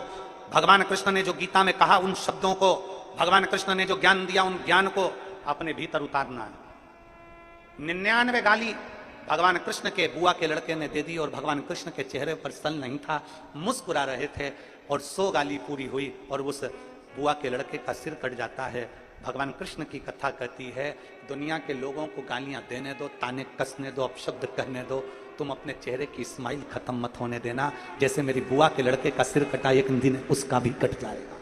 भगवान कृष्ण ने जो गीता में कहा उन शब्दों को, भगवान कृष्ण ने जो ज्ञान दिया उन ज्ञान को अपने भीतर उतारना है। 99 गाली भगवान कृष्ण के बुआ के लड़के ने दे दी और भगवान कृष्ण के चेहरे पर सल नहीं था, मुस्कुरा रहे थे और 100 गाली पूरी हुई और उस बुआ के लड़के का सिर कट जाता है। भगवान कृष्ण की कथा कहती है दुनिया के लोगों को गालियां देने दो, ताने कसने दो, अपशब्द कहने दो, तुम अपने चेहरे की स्माइल खत्म मत होने देना। जैसे मेरी बुआ के लड़के का सिर कटा, एक दिन उसका भी कट जाएगा।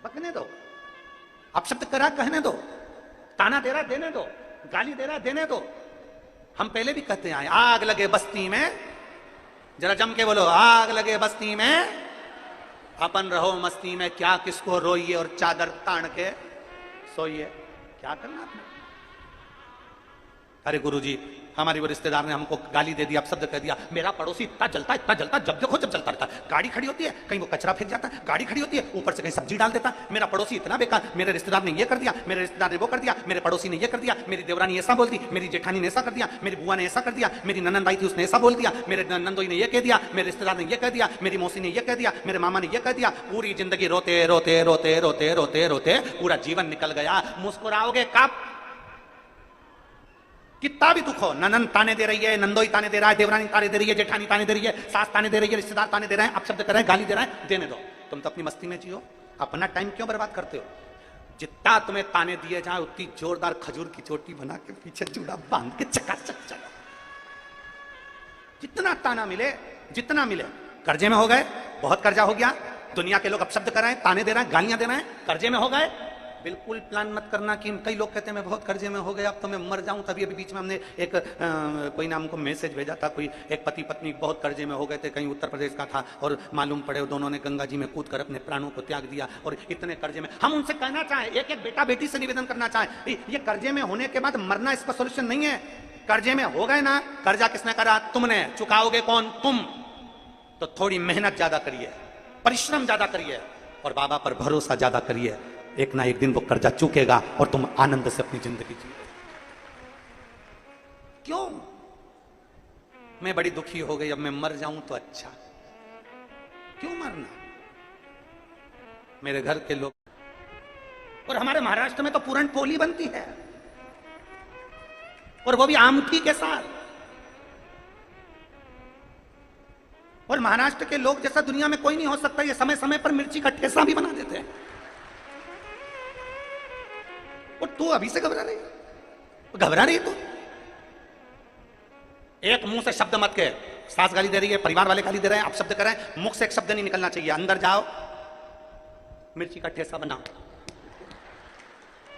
बकने दो, अपशब्द करा कहने दो, ताना दे रहा देने दो, गाली दे रहा देने दो। हम पहले भी कहते आए आग लगे बस्ती में, जरा जम के बोलो, आग लगे बस्ती में अपन रहो मस्ती में, क्या किसको रोइए और चादर तान के सोइए। क्या करना आपने? अरे गुरुजी हमारी वो रिश्तेदार ने हमको गाली दे दिया, अपशब्द कह दिया, मेरा पड़ोसी इतना जलता जब देखो जब जलता रहता है। गाड़ी खड़ी होती है कहीं वो कचरा फेंक जाता है, गाड़ी खड़ी होती है ऊपर से कहीं सब्जी डाल देता है। मेरा पड़ोसी इतना बेकार, मेरे रिश्तेदार ने ये कर दिया, मेरे रिश्तेदार ने वो कर दिया, मेरे पड़ोसी ने ये कर दिया, मेरी देवरानी ऐसा बोल दी, मेरी जेठानी ने ऐसा कर दिया, मेरी बुआ ने ऐसा कर दिया, मेरी ननंद आई थी उसने ऐसा बोल दिया, मेरे नंदोई ने ये कह दिया, मेरे रिश्तेदार ने ये कह दिया, मेरी मौसी ने ये कह दिया, मेरे मामा ने ये कह दिया। पूरी जिंदगी रोते रोते रोते रोते रोते रोते पूरा जीवन निकल गया। मुस्कुराओगे कब? कितना भी दुख हो, ननंद ताने दे रही है, नंदोई ताने दे रहा है, देवरानी ताने दे रही है, जेठानी ताने दे रही है, सास ताने दे रही है, रिश्तेदार ताने दे रहे हैं, अपशब्द कर रहे हैं, गाली दे रहे हैं, देने दो। तुम तो अपनी मस्ती में जियो, अपना टाइम क्यों बर्बाद करते हो? जितना तुम्हें ताने दिए जाए उतनी जोरदार खजूर की चोटी बना के पीछे चूड़ा बांध के चकाचक चलो। जितना ताना मिले, जितना मिले। कर्जे में हो गए, बहुत कर्जा हो गया, दुनिया के लोग अपशब्द कर रहे हैं, ताने दे रहे हैं, गालियां दे रहे हैं, कर्जे में हो गए, बिल्कुल प्लान मत करना कि कई लोग कहते हैं मैं बहुत कर्जे में हो गया, अब तो मैं मर जाऊं। तभी अभी बीच में हमने एक कोई नाम को मैसेज भेजा था, कोई एक पति पत्नी बहुत कर्जे में हो गए थे, कहीं उत्तर प्रदेश का था, और मालूम पड़े दोनों ने गंगा जी में कूद कर अपने प्राणों को त्याग दिया, और इतने कर्जे में। हम उनसे कहना चाहें, एक एक बेटा बेटी से निवेदन करना चाहें, ये कर्जे में होने के बाद मरना इसका सोल्यूशन नहीं है। कर्जे में हो गए ना, कर्जा किसने करा? तुमने। चुकाओगे कौन? तुम। तो थोड़ी मेहनत ज्यादा करिए, परिश्रम ज्यादा करिए, और बाबा पर भरोसा ज्यादा करिए। एक ना एक दिन वो कर्जा चुकेगा और तुम आनंद से अपनी जिंदगी जियो। क्यों? मैं बड़ी दुखी हो गई, अब मैं मर जाऊं तो अच्छा। क्यों मरना? मेरे घर के लोग, और हमारे महाराष्ट्र में तो पूरण पोली बनती है, और वो भी आमटी के साथ। और महाराष्ट्र के लोग जैसा दुनिया में कोई नहीं हो सकता, ये समय समय पर मिर्ची का ठेसा भी बना देते हैं। और तू अभी से घबरा रही है? घबरा रही है तू? एक मुंह से शब्द मत कह, सास गाली दे रही है, परिवार वाले गाली दे रहे हैं, आप शब्द कर रहे हैं, मुख से एक शब्द नहीं निकलना चाहिए। अंदर जाओ, मिर्ची का ठेसा बनाओ,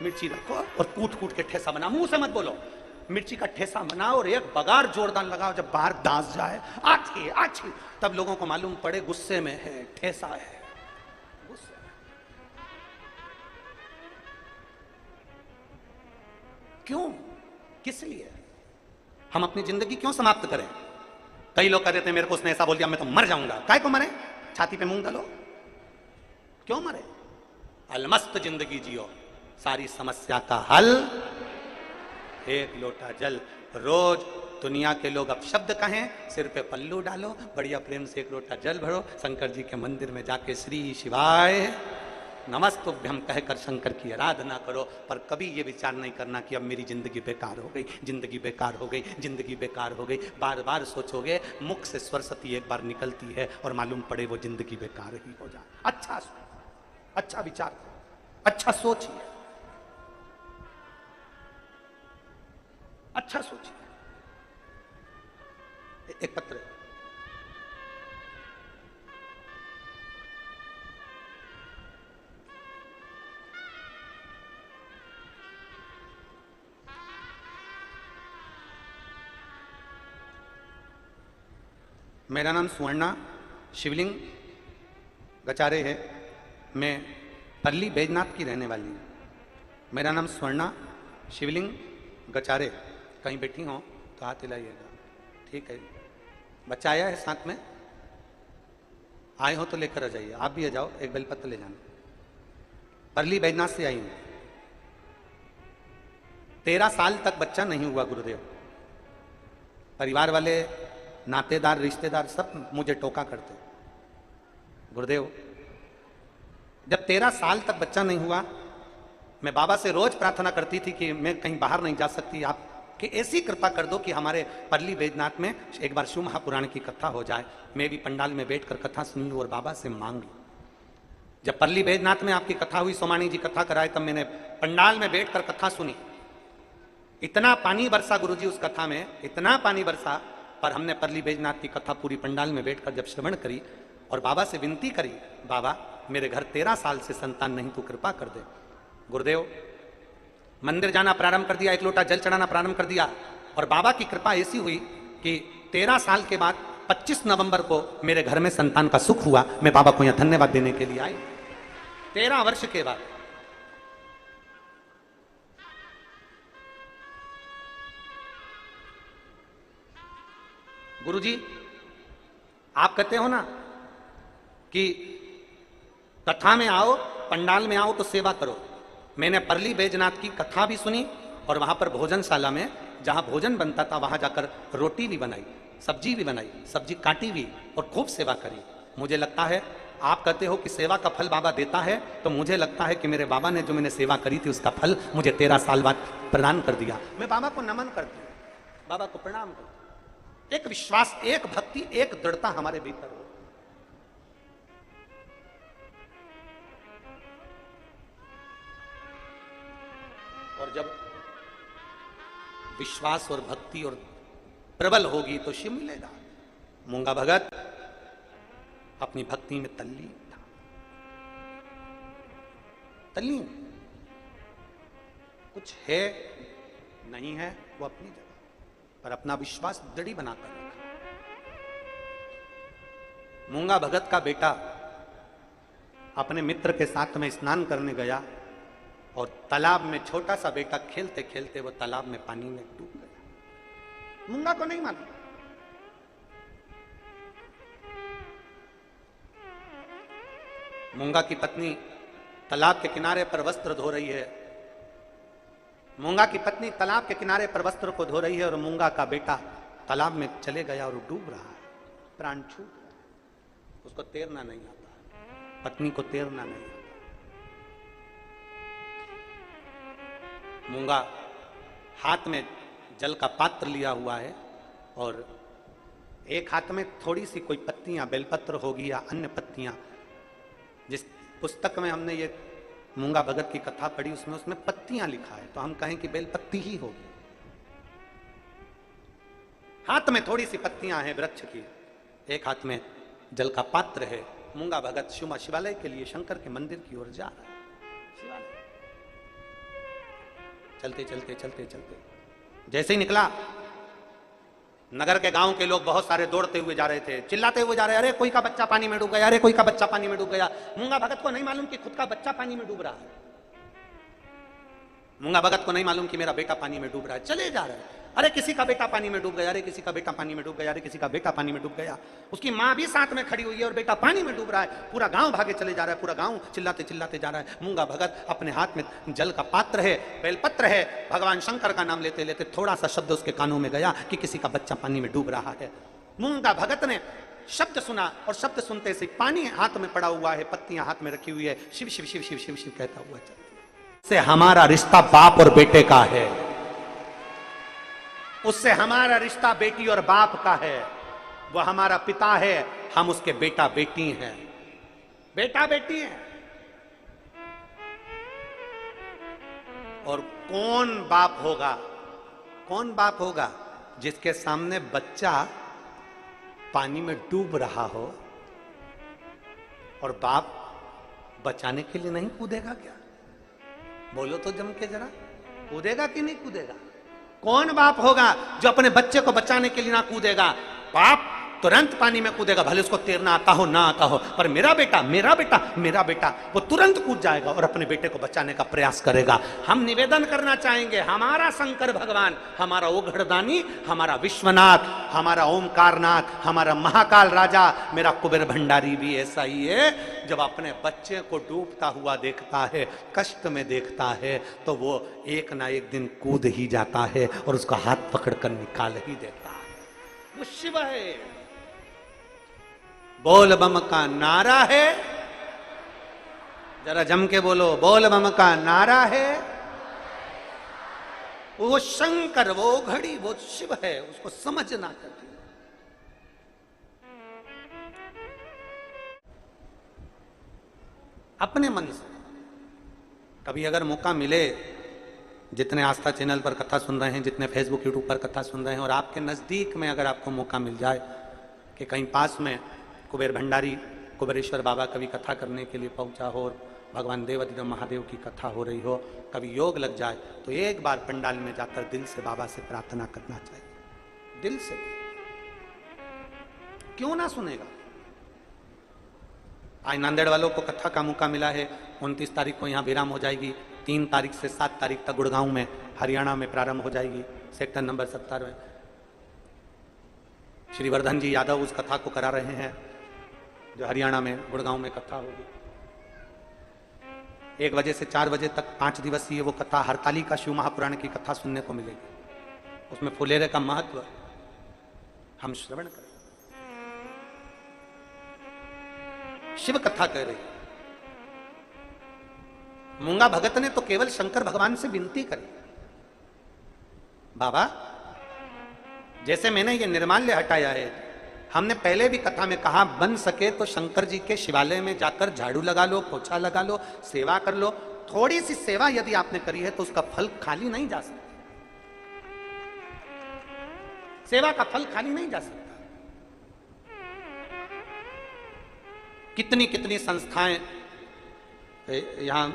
मिर्ची रखो और कूट कूट के ठेसा बनाओ। मुंह से मत बोलो, मिर्ची का ठेसा बनाओ और एक बगार जोरदार लगाओ। जब बाहर दांत जाए आछी आछी, तब लोगों को मालूम पड़े गुस्से में है, ठेसा है। गुस्से क्यों? किस लिए? हम अपनी जिंदगी क्यों समाप्त करें? कई लोग कह देते हैं मेरे को उसने ऐसा बोल दिया मैं तो मर जाऊंगा। काय को मरे? छाती पे मूंग डालो। क्यों मरे? अलमस्त जिंदगी जियो, सारी समस्या का हल एक लोटा जल। रोज दुनिया के लोग अपशब्द कहें, सिर पे पल्लू डालो, बढ़िया प्रेम से एक लोटा जल भरो, शंकर जी के मंदिर में जाके श्री शिवाय नमस्तुभ्यम कहकर शंकर की आराधना करो। पर कभी ये विचार नहीं करना कि अब मेरी जिंदगी बेकार हो गई, जिंदगी बेकार हो गई, जिंदगी बेकार हो गई। बार बार सोचोगे, मुख से सरस्वती एक बार निकलती है और मालूम पड़े वो जिंदगी बेकार ही हो जाए। अच्छा विचार, अच्छा सोचिए, अच्छा सोचिए। एक पत्र मेरा नाम सुवर्णा शिवलिंग गचारे है। मैं परली बैजनाथ की रहने वाली हूँ। मेरा नाम स्वर्णा शिवलिंग गचारे। कहीं बैठी हो तो हाथ हिलाइएगा, ठीक है? बच्चा आया है साथ में? आए हो तो लेकर आ जाइए। आप भी आ जाओ, एक बेलपत्र ले जाना। परली बैजनाथ से आई हूँ। 13 साल तक बच्चा नहीं हुआ गुरुदेव। परिवार वाले, नातेदार, रिश्तेदार सब मुझे टोका करते। गुरुदेव, जब 13 साल तक बच्चा नहीं हुआ, मैं बाबा से रोज प्रार्थना करती थी कि मैं कहीं बाहर नहीं जा सकती, आप कि ऐसी कृपा कर दो कि हमारे परली बैजनाथ में एक बार शिव महापुराण की कथा हो जाए। मैं भी पंडाल में बैठकर कथा सुन लूं और बाबा से मांग लूं। जब परली बैजनाथ में आपकी कथा हुई, सोमानी जी कथा कराए, तब मैंने पंडाल में बैठकर कथा सुनी। इतना पानी बरसा गुरुजी उस कथा में, इतना पानी बरसा, पर हमने परली बैजनाथ की कथा पूरी पंडाल में बैठकर जब श्रवण करी और बाबा से विनती करी, बाबा मेरे घर 13 साल से संतान नहीं, तू कृपा कर दे। गुरुदेव मंदिर जाना प्रारंभ कर दिया, एक लोटा जल चढ़ाना प्रारंभ कर दिया, और बाबा की कृपा ऐसी हुई कि 13 साल के बाद 25 नवंबर को मेरे घर में संतान का सुख हुआ। मैं बाबा को यहां धन्यवाद देने के लिए आई, 13 वर्ष के बाद। गुरुजी आप कहते हो ना कि कथा में आओ, पंडाल में आओ तो सेवा करो। मैंने परली बैजनाथ की कथा भी सुनी और वहां पर भोजनशाला में जहां भोजन बनता था वहां जाकर रोटी भी बनाई, सब्जी भी बनाई, सब्जी काटी भी और खूब सेवा करी। मुझे लगता है, आप कहते हो कि सेवा का फल बाबा देता है, तो मुझे लगता है कि मेरे बाबा ने जो मैंने सेवा करी थी उसका फल मुझे 13 साल बाद प्रदान कर दिया। मैं बाबा को नमन करती हूँ, बाबा को प्रणाम करती हूँ। एक विश्वास, एक भक्ति, एक दृढ़ता हमारे भीतर हो। और जब विश्वास और भक्ति और प्रबल होगी तो शिव मिलेगा। मूंगा भगत अपनी भक्ति में तल्लीन था, तल्लीन। कुछ है नहीं है वो अपनी जगह, पर अपना विश्वास दृढ़ बनाकर रखा। मूंगा भगत का बेटा अपने मित्र के साथ में स्नान करने गया और तालाब में छोटा सा बेटा खेलते खेलते वो तालाब में पानी में डूब गया। मूंगा को नहीं मालूम। मूंगा की पत्नी तालाब के किनारे पर वस्त्र धो रही है। मूंगा की पत्नी तालाब के किनारे पर वस्त्र को धो रही है और मूंगा का बेटा तालाब में चले गया और डूब रहा है, प्राण छूट गया। उसको तैरना नहीं आता, पत्नी को तैरना नहीं आता। मूंगा हाथ में जल का पात्र लिया हुआ है और एक हाथ में थोड़ी सी कोई पत्तियां, बेलपत्र होगी या अन्य पत्तियां। जिस पुस्तक में हमने ये मूंगा भगत की कथा पढ़ी उसमें पत्तियां लिखा है, तो हम कहें कि बेलपत्ती ही होगी। हाथ में थोड़ी सी पत्तियां हैं वृक्ष की, एक हाथ में जल का पात्र है। मूंगा भगत शिवालय के लिए, शंकर के मंदिर की ओर जा रहा है। शिवालय चलते चलते चलते चलते जैसे ही निकला, नगर के गांव के लोग बहुत सारे दौड़ते हुए जा रहे थे, चिल्लाते हुए जा रहे, अरे कोई का बच्चा पानी में डूब गया, अरे कोई का बच्चा पानी में डूब गया। मूंगा भगत को नहीं मालूम कि खुद का बच्चा पानी में डूब रहा है। मूंगा भगत को नहीं मालूम कि मेरा बेटा पानी में डूब रहा है। चले जा रहे हैं, अरे किसी का बेटा पानी में डूब गया, अरे किसी का बेटा पानी में डूब गया, अरे किसी का बेटा पानी में डूब गया। उसकी मां भी साथ में खड़ी हुई है और बेटा पानी में डूब रहा है। पूरा गांव भागे चले जा रहा है, पूरा गांव चिल्लाते चिल्लाते जा रहा है। मूंगा भगत अपने हाथ में जल का पात्र है, बेलपत्र है, भगवान शंकर का नाम लेते लेते थोड़ा सा शब्द उसके कानों में गया कि किसी का बच्चा पानी में डूब रहा है। मूंगा भगत ने शब्द सुना और शब्द सुनते से पानी हाथ में पड़ा हुआ है, पत्तियां हाथ में रखी हुई है, शिव शिव शिव शिव शिव शिव कहता हुआ चलता से हमारा रिश्ता बाप और बेटे का है। उससे हमारा रिश्ता बेटी और बाप का है। वह हमारा पिता है, हम उसके बेटा बेटी हैं, बेटा बेटी हैं। और कौन बाप होगा, कौन बाप होगा जिसके सामने बच्चा पानी में डूब रहा हो और बाप बचाने के लिए नहीं कूदेगा क्या? बोलो तो जम के जरा, कूदेगा कि नहीं कूदेगा? कौन बाप होगा जो अपने बच्चे को बचाने के लिए ना कूदेगा? बाप तुरंत पानी में कूदेगा, भले उसको तैरना आता हो ना आता हो, पर मेरा बेटा मेरा बेटा मेरा बेटा, वो तुरंत कूद जाएगा और अपने बेटे को बचाने का प्रयास करेगा। हम निवेदन करना चाहेंगे, हमारा शंकर भगवान, हमारा ओघड़दानी, हमारा विश्वनाथ, हमारा ओमकारनाथ, हमारा महाकाल राजा, मेरा कुबेर भंडारी भी ऐसा ही है। जब अपने बच्चे को डूबता हुआ देखता है, कष्ट में देखता है, तो वो एक ना एक दिन कूद ही जाता है और उसका हाथ पकड़कर निकाल ही देता है। वो शिव है। बोल बम का नारा है, जरा जम के बोलो, बोल बम का नारा है। वो शंकर, वो घड़ी, वो शिव है, उसको समझना चाहिए। अपने मन से। कभी अगर मौका मिले, जितने आस्था चैनल पर कथा सुन रहे हैं, जितने फेसबुक यूट्यूब पर कथा सुन रहे हैं, और आपके नज़दीक में अगर आपको मौका मिल जाए कि कहीं पास में कुबेर भंडारी कुबेरेश्वर बाबा कभी कथा करने के लिए पहुंचा हो और भगवान देवाधिदेव महादेव की कथा हो रही हो, कभी योग लग जाए, तो एक बार पंडाल में जाकर दिल से बाबा से प्रार्थना करना चाहिए। दिल से। क्यों ना सुनेगा। आज नांदेड़ वालों को कथा का मौका मिला है। 29 तारीख को यहाँ विराम हो जाएगी। 3 तारीख से 7 तारीख तक गुड़गांव में, हरियाणा में प्रारंभ हो जाएगी, सेक्टर नंबर 70 में। श्री वर्धन जी यादव उस कथा को करा रहे हैं, जो हरियाणा में गुड़गांव में कथा होगी। 1 बजे से 4 बजे तक 5 दिवसीय वो कथा, हरताली का शिव महापुराण की कथा सुनने को मिलेगी। उसमें फुलेरे का महत्व हम श्रवण करें। शिव कथा कह रही। मूंगा भगत ने तो केवल शंकर भगवान से विनती करी, बाबा जैसे मैंने ये निर्माल्य हटाया है, हमने पहले भी कथा में कहा, बन सके तो शंकर जी के शिवालय में जाकर झाड़ू लगा लो, पोछा लगा लो, सेवा कर लो। थोड़ी सी सेवा यदि आपने करी है तो उसका फल खाली नहीं जा सकता। सेवा का फल खाली नहीं जा सकता। कितनी कितनी संस्थाएं यहां,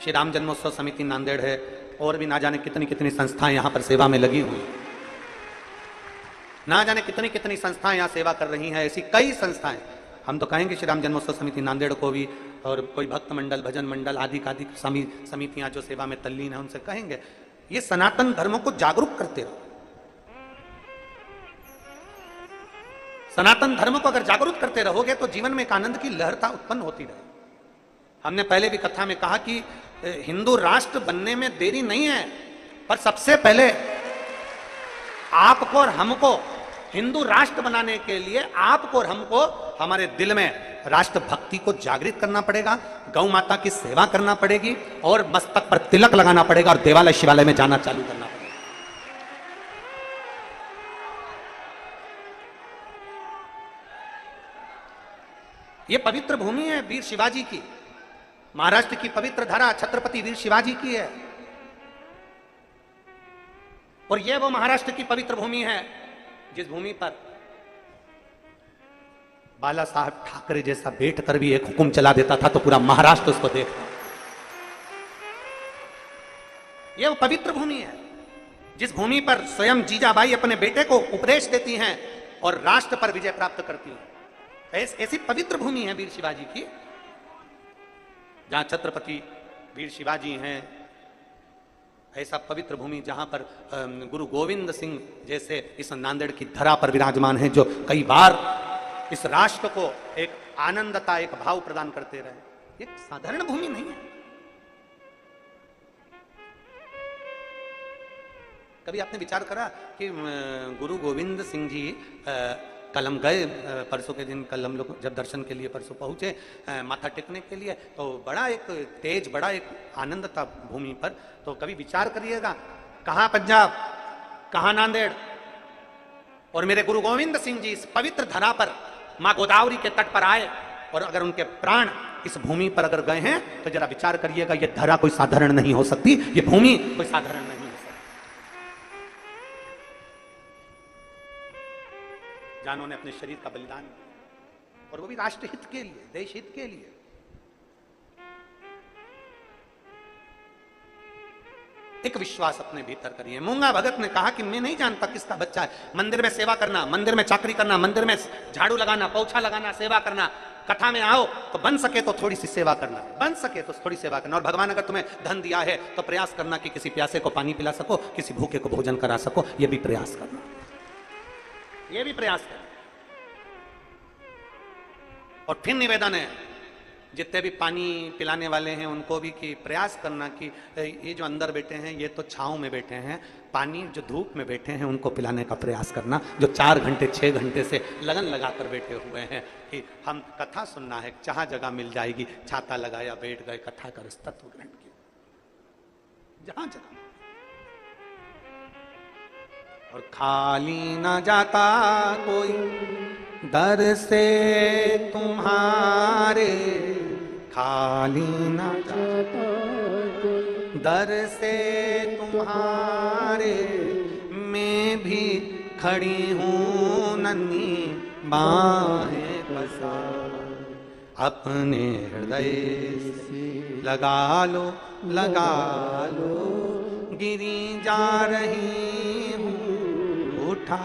श्री राम जन्मोत्सव समिति नांदेड़ है, और भी ना जाने कितनी कितनी संस्थाएं यहां पर सेवा में लगी हुई, ना जाने कितनी कितनी संस्थाएं यहां सेवा कर रही हैं। ऐसी कई संस्थाएं, हम तो कहेंगे श्री राम जन्मोत्सव समिति नांदेड़ को भी, और कोई भक्त मंडल, भजन मंडल आदि आदि समितियां जो सेवा में तल्लीन है, उनसे कहेंगे ये सनातन धर्मों को जागरूक करते रहो। सनातन धर्म को अगर जागरूक करते रहोगे तो जीवन में एक आनंद की लहरता उत्पन्न होती रहे। हमने पहले भी कथा में कहा कि हिंदू राष्ट्र बनने में देरी नहीं है, पर सबसे पहले आपको और हमको हिंदू राष्ट्र बनाने के लिए आपको और हमको हमारे दिल में राष्ट्र भक्ति को जागृत करना पड़ेगा, गौ माता की सेवा करना पड़ेगी, और मस्तक पर तिलक लगाना पड़ेगा, और देवालय शिवालय में जाना चालू करना पड़ेगा। ये पवित्र भूमि है वीर शिवाजी की। महाराष्ट्र की पवित्र धरा छत्रपति वीर शिवाजी की है, और यह वो महाराष्ट्र की पवित्र भूमि है जिस भूमि पर बाला साहब ठाकरे जैसा बैठकर भी एक हुक्म चला देता था तो पूरा महाराष्ट्र उसको देखता। यह वो पवित्र भूमि है जिस भूमि पर स्वयं जीजाबाई अपने बेटे को उपदेश देती हैं और राष्ट्र पर विजय प्राप्त करती हैं। ऐसी पवित्र भूमि है वीर शिवाजी की, जहां छत्रपति वीर शिवाजी हैं। ऐसा पवित्र भूमि जहां पर गुरु गोविंद सिंह जैसे इस नांदेड़ की धरा पर विराजमान हैं, जो कई बार इस राष्ट्र को एक आनंदता, एक भाव प्रदान करते रहे। एक साधारण भूमि नहीं है। कभी आपने विचार करा कि गुरु गोविंद सिंह जी कल हम गए, परसों के दिन कल हम लोग जब दर्शन के लिए परसों पहुंचे माथा टेकने के लिए, तो बड़ा एक तेज, बड़ा एक आनंद था भूमि पर। तो कभी विचार करिएगा, कहां पंजाब, कहां नांदेड़, और मेरे गुरु गोविंद सिंह जी इस पवित्र धरा पर मां गोदावरी के तट पर आए, और अगर उनके प्राण इस भूमि पर अगर गए हैं तो जरा विचार करिएगा, ये धरा कोई साधारण नहीं हो सकती, ये भूमि कोई साधारण नहीं। जानों ने अपने शरीर का बलिदान, और वो भी राष्ट्र हित के लिए, देश हित के लिए। एक विश्वास अपने भीतर करिए। मूंगा भगत ने कहा कि मैं नहीं जानता किसका बच्चा है। मंदिर में सेवा करना, मंदिर में चाकरी करना, मंदिर में झाड़ू लगाना, पोछा लगाना, सेवा करना, कथा में आओ तो बन सके तो थोड़ी सी सेवा करना, बन सके तो थोड़ी सेवा करना। और भगवान अगर तुम्हें धन दिया है तो प्रयास करना कि किसी प्यासे को पानी पिला सको, किसी भूखे को भोजन करा सको, यह भी प्रयास करना, ये भी प्रयास करें। और फिर निवेदन है जितने भी पानी पिलाने वाले हैं उनको भी कि प्रयास करना कि ये जो अंदर बैठे हैं ये तो छांव में बैठे हैं, पानी जो धूप में बैठे हैं उनको पिलाने का प्रयास करना, जो 4 घंटे 6 घंटे से लगन लगाकर बैठे हुए हैं कि हम कथा सुनना है, जहां जगह मिल जाएगी छाता लगाया, बैठ गए, कथा कर तत्व ग्रहण किया, जहां जगह। और खाली ना जाता कोई दर से तुम्हारे खाली न जाता, दर से तुम्हारे मैं भी खड़ी हूँ नन्ही बाहें पसार, अपने हृदय से लगा लो गिरी जा रही हूँ उठा।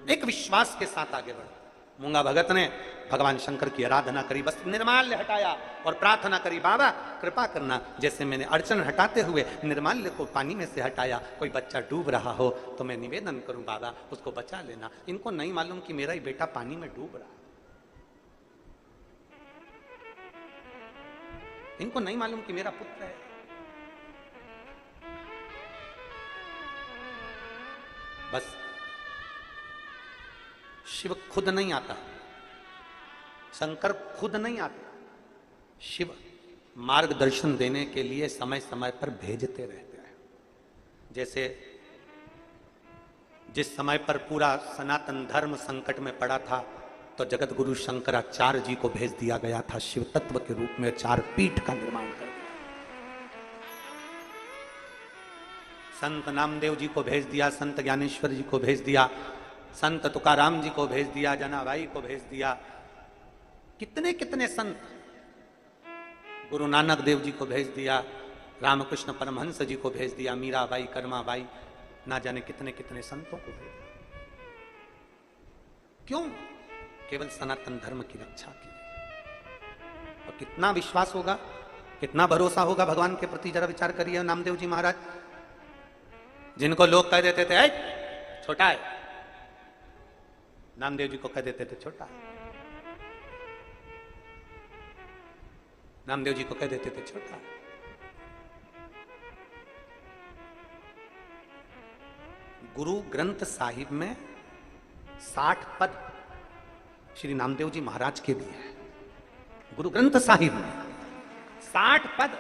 एक विश्वास के साथ आगे बढ़ो। मूंगा भगत ने भगवान शंकर की आराधना करी, बस निर्माल्य हटाया और प्रार्थना करी, बाबा कृपा करना जैसे मैंने अड़चन हटाते हुए निर्माल्य को पानी में से हटाया, कोई बच्चा डूब रहा हो तो मैं निवेदन करूं बाबा उसको बचा लेना। इनको नहीं मालूम कि मेरा ही बेटा पानी में डूब रहा, इनको नहीं मालूम कि मेरा पुत्र है। बस शिव खुद नहीं आता, शंकर खुद नहीं आता, शिव मार्गदर्शन देने के लिए समय समय पर भेजते रहते हैं। जैसे जिस समय पर पूरा सनातन धर्म संकट में पड़ा था तो जगत गुरु शंकराचार्य जी को भेज दिया गया था शिव तत्व के रूप में, 4 पीठ का निर्माण कर दिया। संत नामदेव जी को भेज दिया, संत ज्ञानेश्वर जी को भेज दिया, संत तुकाराम जी को भेज दिया, जनाबाई को भेज दिया, कितने कितने संत, गुरु नानक देव जी को भेज दिया, रामकृष्ण परमहंस जी को भेज दिया, मीराबाई, कर्माबाई, ना जाने कितने कितने संतों को भेज दिया। क्यों? केवल सनातन धर्म की रक्षा के लिए। और कितना विश्वास होगा, कितना भरोसा होगा भगवान के प्रति, जरा विचार करिए। नामदेव जी महाराज जिनको लोग कह देते थे छोटा है, नामदेव जी को कह देते थे छोटा है, नामदेव जी को कह देते थे छोटा है। गुरु ग्रंथ साहिब में 60 पद श्री नामदेव जी महाराज के लिए है। गुरु ग्रंथ साहिब में 60 पद,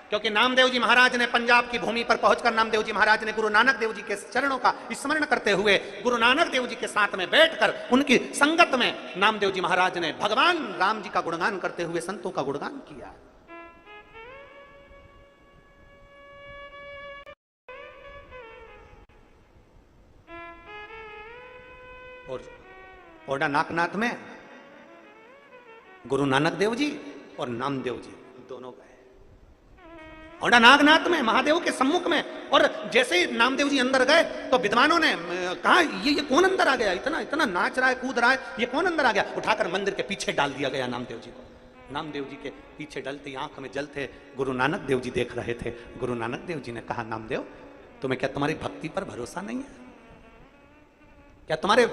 क्योंकि नामदेव जी महाराज ने पंजाब की भूमि पर पहुंचकर नामदेव जी महाराज ने गुरु नानक देव जी के चरणों का स्मरण करते हुए गुरु नानक देव जी के साथ में बैठकर उनकी संगत में नामदेव जी महाराज ने भगवान राम जी का गुणगान करते हुए संतों का गुणगान किया। और ओडा नाकनाथ में गुरु नानक देव जी और नामदेव जी दोनों गए। ओडा नागनाथ में महादेव के सम्मुख में, और जैसे ही नामदेव जी अंदर गए तो विद्वानों ने कहा ये कौन अंदर आ गया, इतना इतना नाच रहा है, कूद रहा है, ये कौन अंदर आ गया? उठाकर मंदिर के पीछे डाल दिया गया नामदेव जी को। नामदेव जी के पीछे डलते आंख में जल थे, गुरु नानक देव जी देख रहे थे। गुरु नानक देव जी ने कहा, नामदेव तुम्हें क्या तुम्हारी भक्ति पर भरोसा नहीं है? क्या तुम्हारे